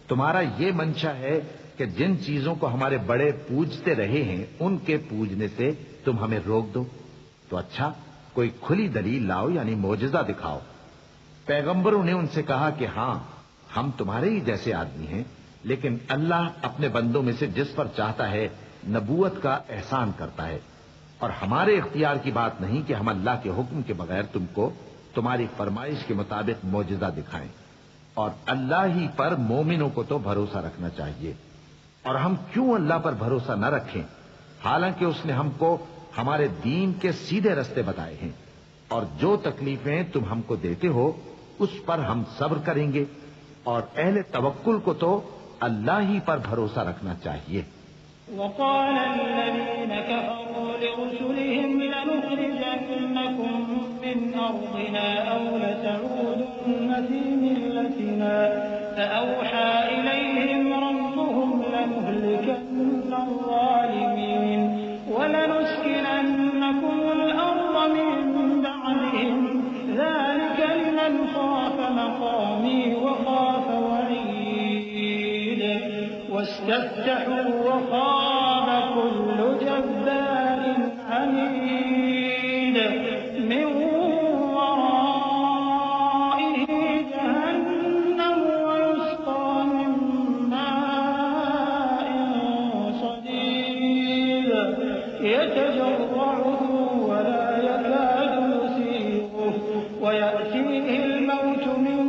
تمہارا یہ منشا ہے کہ جن چیزوں کو ہمارے بڑے پوجتے رہے ہیں ان کے پوجنے سے تم ہمیں روک دو. تو اچھا کوئی کھلی دلیل لاؤ، یعنی معجزہ دکھاؤ. پیغمبروں نے ان سے کہا کہ ہاں ہم تمہارے ہی جیسے آدمی ہیں، لیکن اللہ اپنے بندوں میں سے جس پر چاہتا ہے نبوت کا احسان کرتا ہے، اور ہمارے اختیار کی بات نہیں کہ ہم اللہ کے حکم کے بغیر تم کو تمہاری فرمائش کے مطابق معجزہ دکھائیں. اور اللہ ہی پر مومنوں کو تو بھروسہ رکھنا چاہیے. اور ہم کیوں اللہ پر بھروسہ نہ رکھیں حالانکہ اس نے ہم کو ہمارے دین کے سیدھے رستے بتائے ہیں. اور جو تکلیفیں تم ہم کو دیتے ہو اس پر ہم صبر کریں گے. اور اہل توکل کو تو اللہ ہی پر بھروسہ رکھنا چاہیے.
وقال الذين كفروا لرسلهم لنخرجنكم من أرضنا أو لتعودن في ملتنا فأوحى إليهم ربهم لنهلكن الظالمين ولنسكننكم الأرض من بعدهم ذلك لمن خاف مقامي وخاف وعيد واستفتحوا وخاب كل جبار عنيد من ورائه جهنم ويسقى من ماء صديد يتجرعه ولا يكاد يسيغه ويأتيه الموت من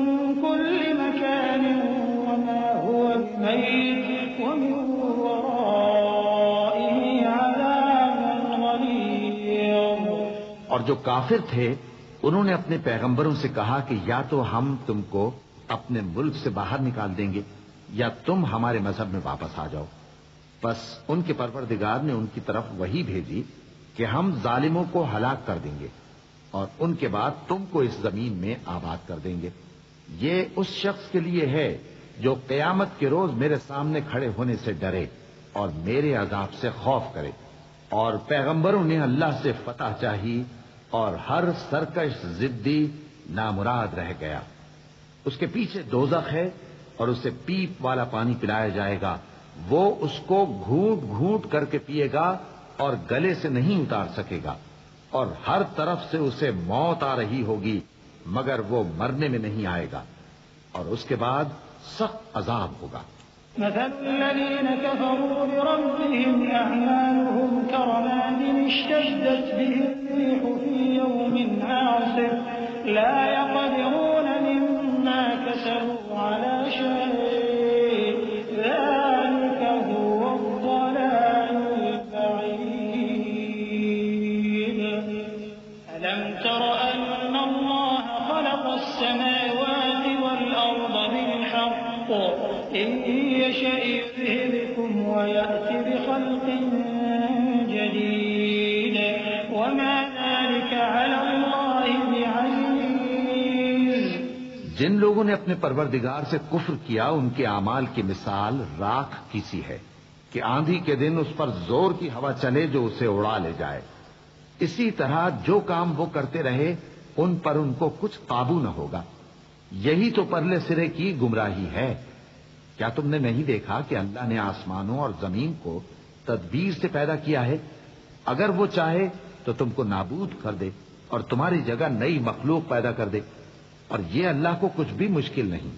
كل مكان وما هو بميت ومن ورائه عذاب غليظ.
اور جو کافر تھے انہوں نے اپنے پیغمبروں سے کہا کہ یا تو ہم تم کو اپنے ملک سے باہر نکال دیں گے یا تم ہمارے مذہب میں واپس آ جاؤ. بس ان کے پروردگار نے ان کی طرف وحی بھیجی کہ ہم ظالموں کو ہلاک کر دیں گے اور ان کے بعد تم کو اس زمین میں آباد کر دیں گے. یہ اس شخص کے لیے ہے جو قیامت کے روز میرے سامنے کھڑے ہونے سے ڈرے اور میرے عذاب سے خوف کرے. اور پیغمبروں نے اللہ سے فتح چاہی اور ہر سرکش ضدی نامراد رہ گیا. اس کے پیچھے دوزخ ہے اور اسے پیپ والا پانی پلایا جائے گا. وہ اس کو گھونٹ گھونٹ کر کے پیے گا اور گلے سے نہیں اتار سکے گا. اور ہر طرف سے اسے موت آ رہی ہوگی مگر وہ مرنے میں نہیں آئے گا. اور اس کے بعد سخت عذاب ہوگا.
مثل الذين كفروا بربهم أعمالهم كرماد اشتدت به الريح في يوم عاصف لا يقدرون مما كسبوا على شيء ذلك هو الضلال البعيد. ألم تر أن الله خلق السماوات والأرض بالحق إن يشأ يذهبكم ويأتي بخلق جديد وما ذلك على الله بعزيز.
جن لوگوں نے اپنے پروردگار سے کفر کیا ان کے اعمال کی مثال راکھ کی سی ہے کہ آندھی کے دن اس پر زور کی ہوا چلے جو اسے اڑا لے جائے. اسی طرح جو کام وہ کرتے رہے ان پر ان کو کچھ قابو نہ ہوگا. یہی تو پرلے سرے کی گمراہی ہے. کیا تم نے نہیں دیکھا کہ اللہ نے آسمانوں اور زمین کو تدبیر سے پیدا کیا ہے؟ اگر وہ چاہے تو تم کو نابود کر دے اور تمہاری جگہ نئی مخلوق پیدا کر دے. اور یہ اللہ کو کچھ بھی مشکل نہیں.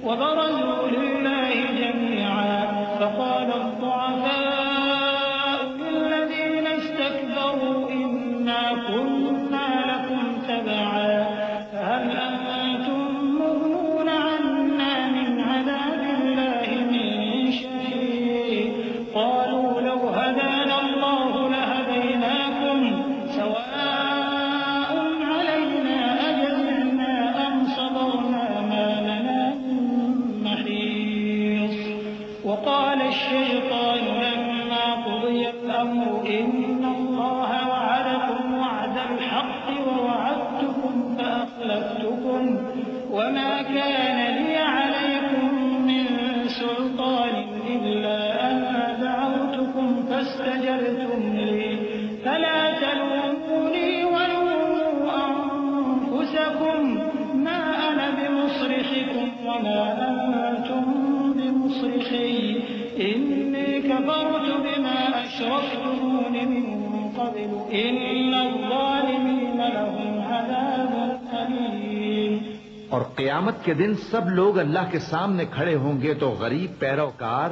وبرزوا لله جميعا فقال الضعفاء للذين استكبروا إنا كنا لكم تبعا فهل أنتم مغنون عنا من عذاب الله من شيء قالوا لو هدانا الله لهديناكم سواء وقال الشيطان لما قضي الأمر إن الله وعدكم وعد الحق ووعدتكم فأخلفتكم وما كان لي عليكم من سلطان إلا أن دعوتكم فاستجبتم لي فلا تلوموني ولوموا أنفسكم ما أنا بمصرخكم وما أنتم بمصرخي إني كفرت بما أشركتمون من قبل إن الظالمين لهم عذاب أليم.
اور قیامت کے دن سب لوگ اللہ کے سامنے کھڑے ہوں گے تو غریب پیروکار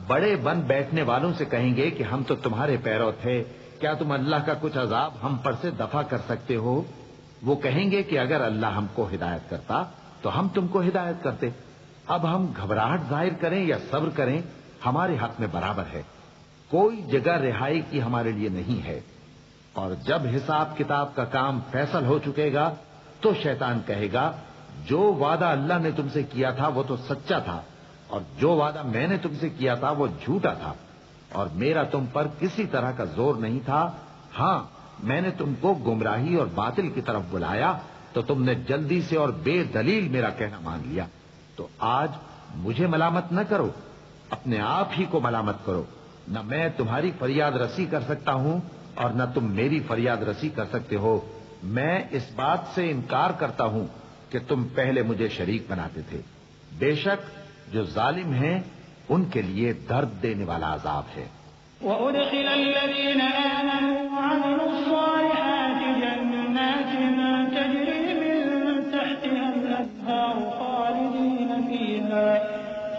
بڑے بن بیٹھنے والوں سے کہیں گے کہ ہم تو تمہارے پیرو تھے، کیا تم اللہ کا کچھ عذاب ہم پر سے دفع کر سکتے ہو؟ وہ کہیں گے کہ اگر اللہ ہم کو ہدایت کرتا تو ہم تم کو ہدایت کرتے. اب ہم گھبراہٹ ظاہر کریں یا صبر کریں ہمارے حق میں برابر ہے، کوئی جگہ رہائی کی ہمارے لیے نہیں ہے. اور جب حساب کتاب کا کام فیصل ہو چکے گا تو شیطان کہے گا جو وعدہ اللہ نے تم سے کیا تھا وہ تو سچا تھا اور جو وعدہ میں نے تم سے کیا تھا وہ جھوٹا تھا اور میرا تم پر کسی طرح کا زور نہیں تھا. ہاں میں نے تم کو گمراہی اور باطل کی طرف بلایا تو تم نے جلدی سے اور بے دلیل میرا کہنا مان لیا. تو آج مجھے ملامت نہ کرو، اپنے آپ ہی کو ملامت کرو. نہ میں تمہاری فریاد رسی کر سکتا ہوں اور نہ تم میری فریاد رسی کر سکتے ہو. میں اس بات سے انکار کرتا ہوں کہ تم پہلے مجھے شریک بناتے تھے. بے شک جو ظالم ہیں ان کے لیے درد دینے والا عذاب ہے.
وَأُدْخِلَ الَّذِينَ آمَنُوا وَعَمِلُوا الصَّالِحَاتِ جَنَّاتٍ تَجْرِي مِن تَحْتِهَا الْأَنْهَارُ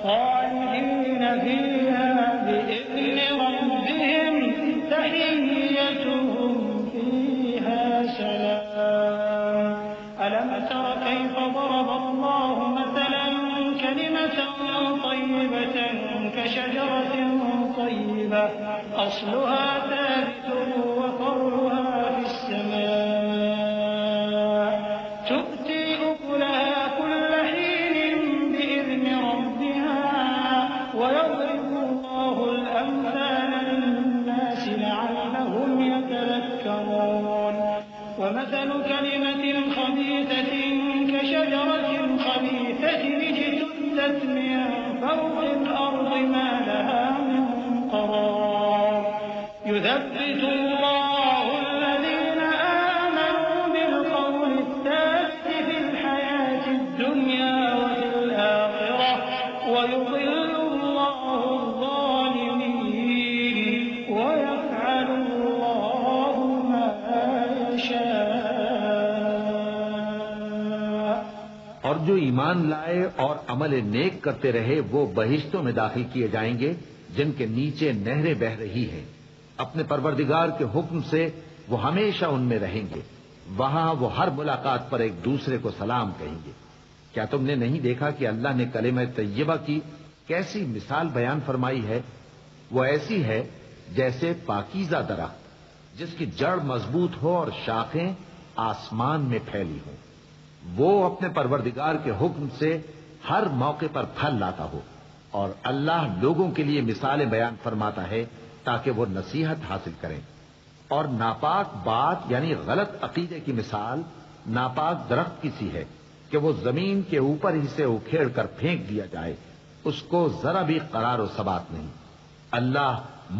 خَالِدِينَ فِيهَا بِإِذْنِ رَبِّهِمْ تَحِيَّتُهُمْ فِيهَا سَلَامٌ. أَلَمْ تَرَ كَيْفَ ضَرَبَ اللَّهُ مَثَلًا كَلِمَةً طَيِّبَةً كَشَجَرَةٍ طَيِّبَةٍ أَصْلُهَا ثَابِتٌ وَفَرْعُهَا فِي السَّمَاءِ تُؤْتِي أُكُلَهَا كُلَّ حِينٍ بِإِذْنِ رَبِّهَا وَيَضْرِبُ اللَّهُ الْأَمْثَالَ لِلنَّاسِ لَعَلَّهُمْ يَتَذَكَّرُونَ. وَمَثَلُ كَلِمَةٍ خَبِيثَةٍ كَشَجَرَةٍ خَبِيثَةٍ اجْتُثَّتْ مِن فَوْقِ الْأَرْضِ مَا لَهَا مِن قَرَارٍ. يُثَبِّتُ اللَّهُ الَّذِينَ آمَنُوا بِالْقَوْلِ الثَّابِتِ فِي الْحَيَاةِ الدُّنْيَا وَفِي الْآخِرَةِ وَيُضِلُّ اللَّهُ الظَّالِمِينَ وَيَفْعَلُ اللَّهُ مَا يَشَاءُ.
اور جو ایمان لائے اور عمل نیک کرتے رہے وہ بہشتوں میں داخل کیے جائیں گے جن کے نیچے نہریں بہ رہی ہیں. اپنے پروردگار کے حکم سے وہ ہمیشہ ان میں رہیں گے. وہاں وہ ہر ملاقات پر ایک دوسرے کو سلام کہیں گے. کیا تم نے نہیں دیکھا کہ اللہ نے کلمہ طیبہ کی کیسی مثال بیان فرمائی ہے؟ وہ ایسی ہے جیسے پاکیزہ درخت جس کی جڑ مضبوط ہو اور شاخیں آسمان میں پھیلی ہوں. وہ اپنے پروردگار کے حکم سے ہر موقع پر پھل لاتا ہو. اور اللہ لوگوں کے لیے مثالیں بیان فرماتا ہے تاکہ وہ نصیحت حاصل کریں. اور ناپاک بات یعنی غلط عقیدے کی مثال ناپاک درخت کی سی ہے کہ وہ زمین کے اوپر ہی سے اکھیڑ کر پھینک دیا جائے، اس کو ذرا بھی قرار و ثبات نہیں. اللہ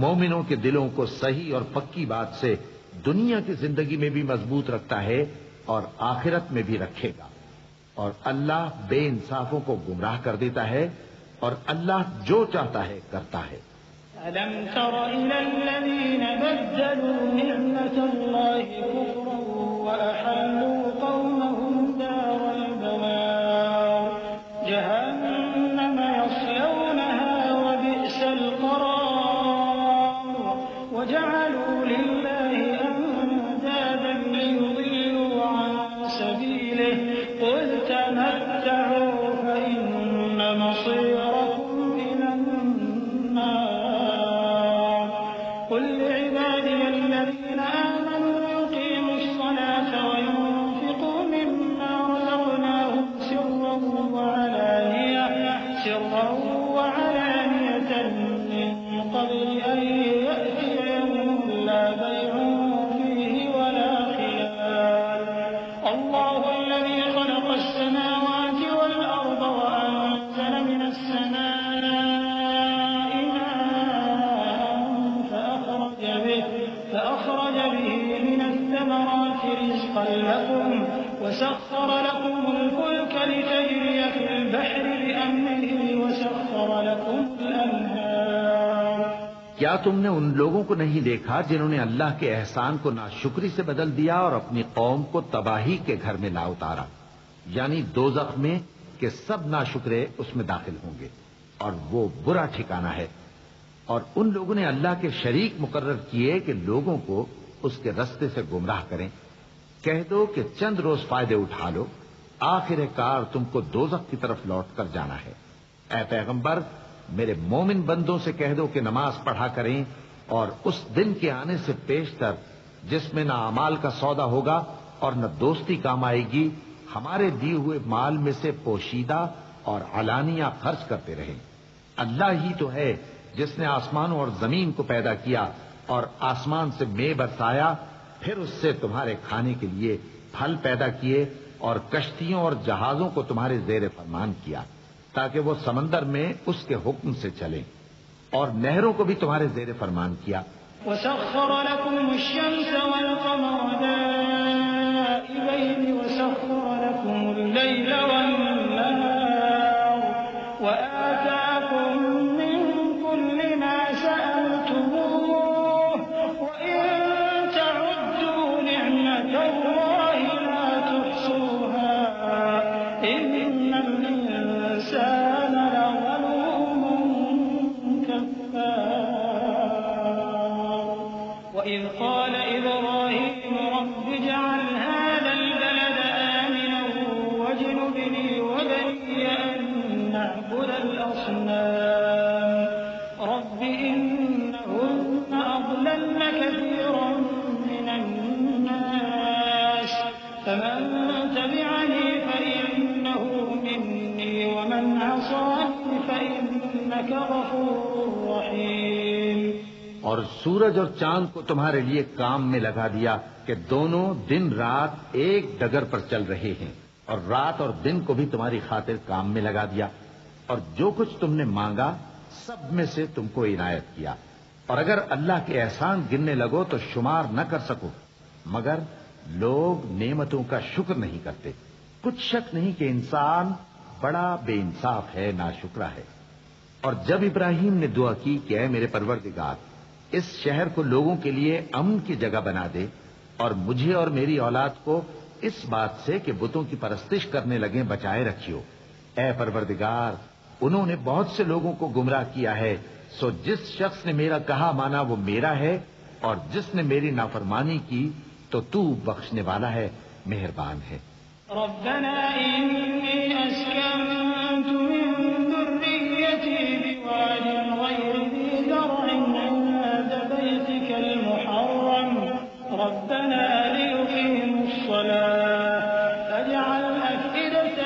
مومنوں کے دلوں کو صحیح اور پکی بات سے دنیا کی زندگی میں بھی مضبوط رکھتا ہے اور آخرت میں بھی رکھے گا. اور اللہ بے انصافوں کو گمراہ کر دیتا ہے اور اللہ جو چاہتا ہے کرتا ہے.
أَلَمْ تَرَ إِلَى الَّذِينَ بَدَّلُوا نِعْمَةَ اللَّهِ كُفْرًا وَأَحَلُّوا قَوْمَهُمْ دَارَ الْبَوَارِ جَهَنَّمَ يَصْلَوْنَهَا وَبِئْسَ الْقَرَارُ وَجَعَلُوا لِلَّهِ أَندَادًا لِيُضِلُّوا عَن سَبِيلِهِ قُلْ تَمَتَّعُوا فَإِنَّ مَصِيرَكُمْ إِلَى النَّارِ. قُلْ لِعِبَادِيَ الَّذِينَ آمَنُوا يُقِيمُوا الصَّلَاةَ وَيُنفِقُوا مِمَّا رَزَقْنَاهُمْ سِرًّا وَعَلَانِيَةً الثمرات رزقا لكم وسخر لكم الفلك لتجري في البحر بأمره وسخر لكم الأنهار.
کیا تم نے ان لوگوں کو نہیں دیکھا جنہوں نے اللہ کے احسان کو ناشکری سے بدل دیا اور اپنی قوم کو تباہی کے گھر میں لا اتارا، یعنی دوزخ میں کہ سب ناشکرے اس میں داخل ہوں گے اور وہ برا ٹھکانہ ہے. اور ان لوگوں نے اللہ کے شریک مقرر کیے کہ لوگوں کو اس کے رستے سے گمراہ کریں. کہہ دو کہ چند روز فائدے اٹھا لو، آخر کار تم کو دوزخ کی طرف لوٹ کر جانا ہے. اے پیغمبر، میرے مومن بندوں سے کہہ دو کہ نماز پڑھا کریں اور اس دن کے آنے سے پیشتر جس میں نہ اعمال کا سودا ہوگا اور نہ دوستی کام آئے گی، ہمارے دیے ہوئے مال میں سے پوشیدہ اور علانیہ خرچ کرتے رہیں. اللہ ہی تو ہے جس نے آسمانوں اور زمین کو پیدا کیا اور آسمان سے مے برسایا، پھر اس سے تمہارے کھانے کے لیے پھل پیدا کیے اور کشتیوں اور جہازوں کو تمہارے زیر فرمان کیا تاکہ وہ سمندر میں اس کے حکم سے چلیں، اور نہروں کو بھی تمہارے زیر فرمان کیا.
وسخر لكم الشمس والقمر دائبين وسخر لكم الليل والنهار وآتاكم من كل ما سألتموه وإن تعدوا نعمة الله لا تحصوها إن الإنسان لظلوم كفار. وإذ قال إبراهيم رب اجعل هذا البلد آمنا واجنبني وبني أن نعبد الأصنام رب إنهن أضللن كثيرا من الناس فمن تبعني فإنه مني ومن عصاني فإنك غفور رحيم.
اور سورج اور چاند کو تمہارے لیے کام میں لگا دیا کہ دونوں دن رات ایک ڈگر پر چل رہے ہیں، اور رات اور دن کو بھی تمہاری خاطر کام میں لگا دیا، اور جو کچھ تم نے مانگا سب میں سے تم کو عنایت کیا. اور اگر اللہ کے احسان گننے لگو تو شمار نہ کر سکو، مگر لوگ نعمتوں کا شکر نہیں کرتے. کچھ شک نہیں کہ انسان بڑا بے انصاف ہے، ناشکرا ہے. اور جب ابراہیم نے دعا کی کہ اے میرے پروردگار، اس شہر کو لوگوں کے لیے امن کی جگہ بنا دے اور مجھے اور میری اولاد کو اس بات سے کہ بتوں کی پرستش کرنے لگیں بچائے رکھیو. اے پروردگار، انہوں نے بہت سے لوگوں کو گمراہ کیا ہے، سو جس شخص نے میرا کہا مانا وہ میرا ہے، اور جس نے میری نافرمانی کی تو تو بخشنے والا ہے، مہربان ہے.
ربنا إني أسكنت من ذريتي بواد غير ذي زرع عند بيتك المحرم ربنا ليقيموا الصلاة فاجعل أفئدة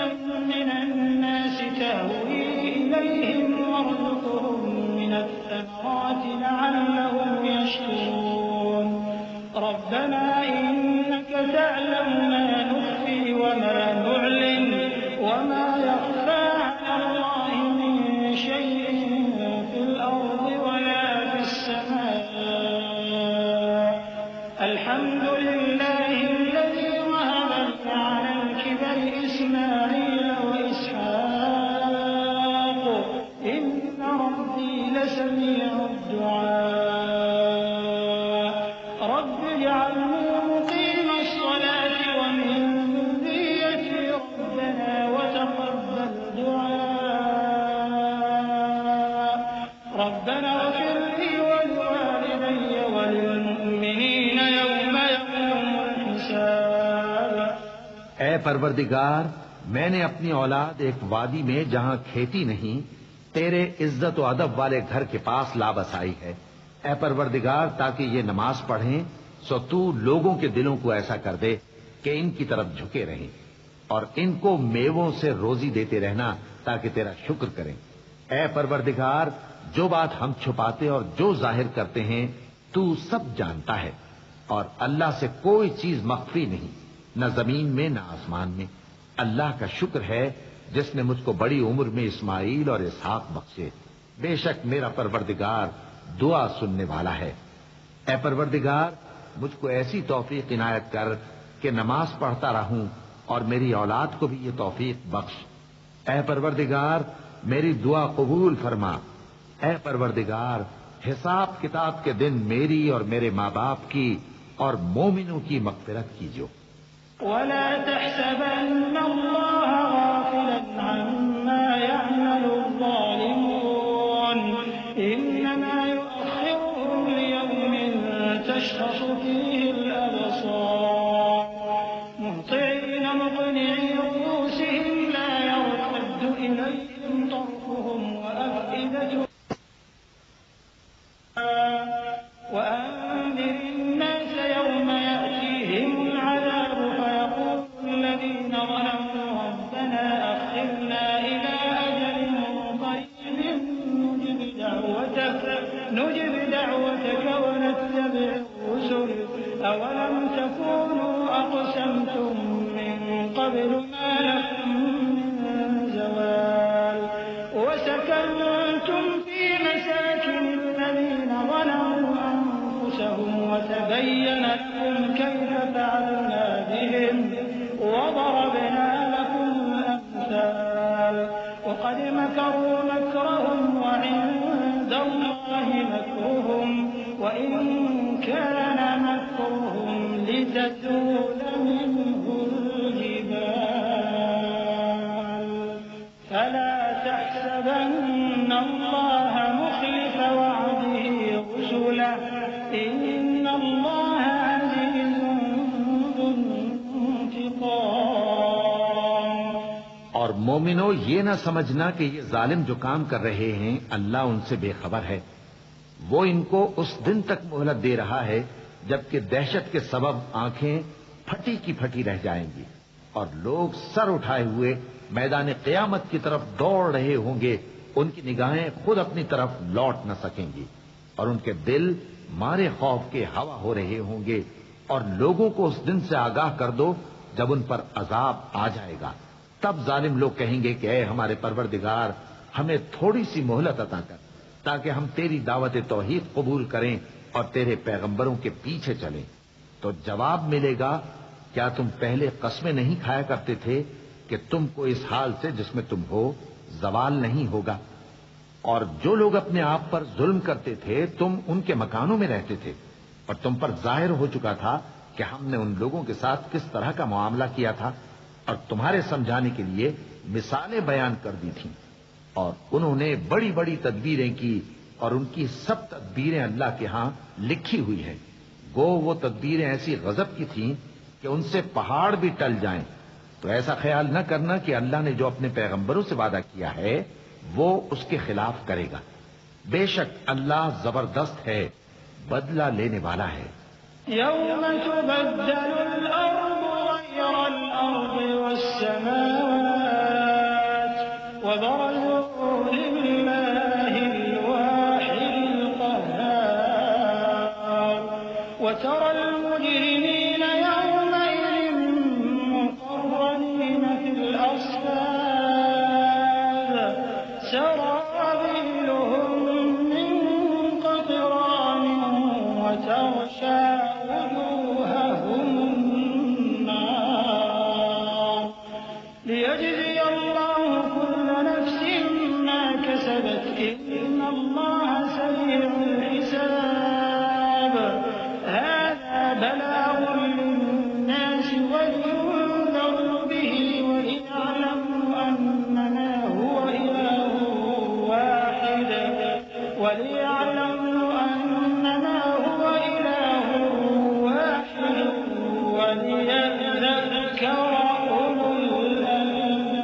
من الناس تهوي إليهم وارزقهم من الثمرات لعلهم يشكرون. ربنا إنك تعلم ما نخفي وما نعلن وما يخفى على الله من شيء في الأرض ولا في السماء. الحمد لله الذي وهب لي على الكبر إسماعيل وإسحاق إن ربي لسميع الدعاء. رب اجعلني مقيم الصلاة ومن ذريتي ربنا وتقبل دعاء. ربنا اغفر لي ولوالدي وللمؤمنين يوم يقوم الحساب.
اے پروردگار، میں نے اپنی اولاد ایک وادی میں جہاں کھیتی نہیں تیرے عزت و ادب والے گھر کے پاس لا بسائی ہے. اے پروردگار، تاکہ یہ نماز پڑھیں سو تو لوگوں کے دلوں کو ایسا کر دے کہ ان کی طرف جھکے رہیں، اور ان کو میووں سے روزی دیتے رہنا تاکہ تیرا شکر کریں. اے پروردگار، جو بات ہم چھپاتے اور جو ظاہر کرتے ہیں تو سب جانتا ہے، اور اللہ سے کوئی چیز مخفی نہیں، نہ زمین میں نہ آسمان میں. اللہ کا شکر ہے جس نے مجھ کو بڑی عمر میں اسماعیل اور اسحاق بخشے. بے شک میرا پروردگار دعا سننے والا ہے. اے پروردگار، مجھ کو ایسی توفیق عنایت کر کہ نماز پڑھتا رہوں اور میری اولاد کو بھی یہ توفیق بخش۔ اے پروردگار میری دعا قبول فرما۔ اے پروردگار حساب کتاب کے دن میری اور میرے ماں باپ کی اور مومنوں کی مغفرت کیجو۔
ولا تحسبن الله غافلا عما يعمل الظالمون إنما يؤخرهم ليوم تشخص فيه الأبصار مهطعين مقنعي رؤوسهم لا يرتد إليهم طرفهم وأفئدتهم وأنذر الناس يوم يأتيهم العذاب فيقول الذين ظلموا ربنا أخرنا إلى أجل قريب نجب دعوتك ونتبع الرسل أولم تكونوا أقسمتم من قبل ما لكم من زوال وسكنتم في مساكن الذين ظلموا أنفسهم وتبين لكم كيف فعلنا بهم وضربنا لكم الأمثال وقد مكروا مكرهم وعند الله مكرهم وإن كان مكرهم لتزول منه الجبال فلا تحسبن الله مخلف وعده رسله إن الله عزيز ذو انتقام۔
اور مومنو یہ نہ سمجھنا کہ یہ ظالم جو کام کر رہے ہیں اللہ ان سے بے خبر ہے۔ وہ ان کو اس دن تک مہلت دے رہا ہے جبکہ دہشت کے سبب آنکھیں پھٹی کی پھٹی رہ جائیں گی اور لوگ سر اٹھائے ہوئے میدان قیامت کی طرف دوڑ رہے ہوں گے۔ ان کی نگاہیں خود اپنی طرف لوٹ نہ سکیں گی اور ان کے دل مارے خوف کے ہوا ہو رہے ہوں گے۔ اور لوگوں کو اس دن سے آگاہ کر دو جب ان پر عذاب آ جائے گا۔ تب ظالم لوگ کہیں گے کہ اے ہمارے پروردگار ہمیں تھوڑی سی مہلت عطا کر تاکہ ہم تیری دعوت توحید قبول کریں اور تیرے پیغمبروں کے پیچھے چلیں۔ تو جواب ملے گا کیا تم پہلے قسمیں نہیں کھایا کرتے تھے کہ تم کو اس حال سے جس میں تم ہو زوال نہیں ہوگا؟ اور جو لوگ اپنے آپ پر ظلم کرتے تھے تم ان کے مکانوں میں رہتے تھے اور تم پر ظاہر ہو چکا تھا کہ ہم نے ان لوگوں کے ساتھ کس طرح کا معاملہ کیا تھا اور تمہارے سمجھانے کے لیے مثالیں بیان کر دی تھیں۔ اور انہوں نے بڑی بڑی تدبیریں کی اور ان کی سب تدبیریں اللہ کے ہاں لکھی ہوئی ہیں۔ گو وہ تدبیریں ایسی غضب کی تھیں کہ ان سے پہاڑ بھی ٹل جائیں۔ تو ایسا خیال نہ کرنا کہ اللہ نے جو اپنے پیغمبروں سے وعدہ کیا ہے وہ اس کے خلاف کرے گا۔ بے شک اللہ زبردست ہے، بدلہ لینے والا ہے۔
يوم تبدل الأرض غير الأرض والسماوات وبرزوا لله الواحد القهار وترى المجرمين يومئذ مقرنين في الأصفاد سرابيلهم من قطران وتغشى وجوههم النار ليجزي الله كل نفس ما كسبت إن الله سريع الحساب هذا بلاغ للناس ولينذروا به وليعلموا أنما هو إله واحد وليذكر أولو الألباب۔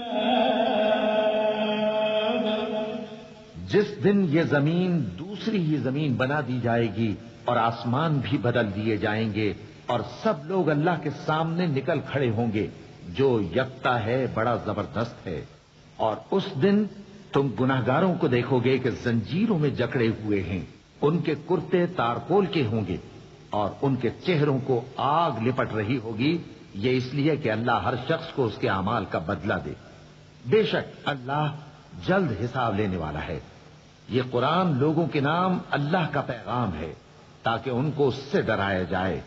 جس دن یہ زمین دوسری ہی زمین بنا دی جائے گی اور آسمان بھی بدل دیے جائیں گے اور سب لوگ اللہ کے سامنے نکل کھڑے ہوں گے جو یکتا ہے بڑا زبردست ہے۔ اور اس دن تم گناہگاروں کو دیکھو گے کہ زنجیروں میں جکڑے ہوئے ہیں، ان کے کرتے تارکول کے ہوں گے اور ان کے چہروں کو آگ لپٹ رہی ہوگی، یہ اس لیے کہ اللہ ہر شخص کو اس کے اعمال کا بدلہ دے۔ بے شک اللہ جلد حساب لینے والا ہے۔ یہ قرآن لوگوں کے نام اللہ کا پیغام ہے تاکہ ان کو اس سے ڈرایا جائے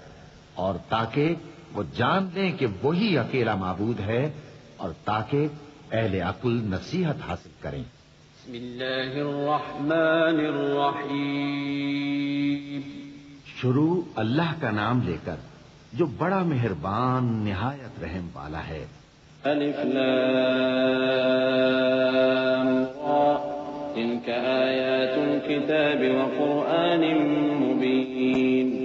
اور تاکہ وہ جان لیں کہ وہی اکیلا معبود ہے، اور تاکہ اہل عقل نصیحت حاصل کریں۔
بسم اللہ الرحمن الرحیم۔
شروع اللہ کا نام لے کر جو بڑا مہربان نہایت رحم والا ہے۔
الف لام را تلك آیات الكتاب وقرآن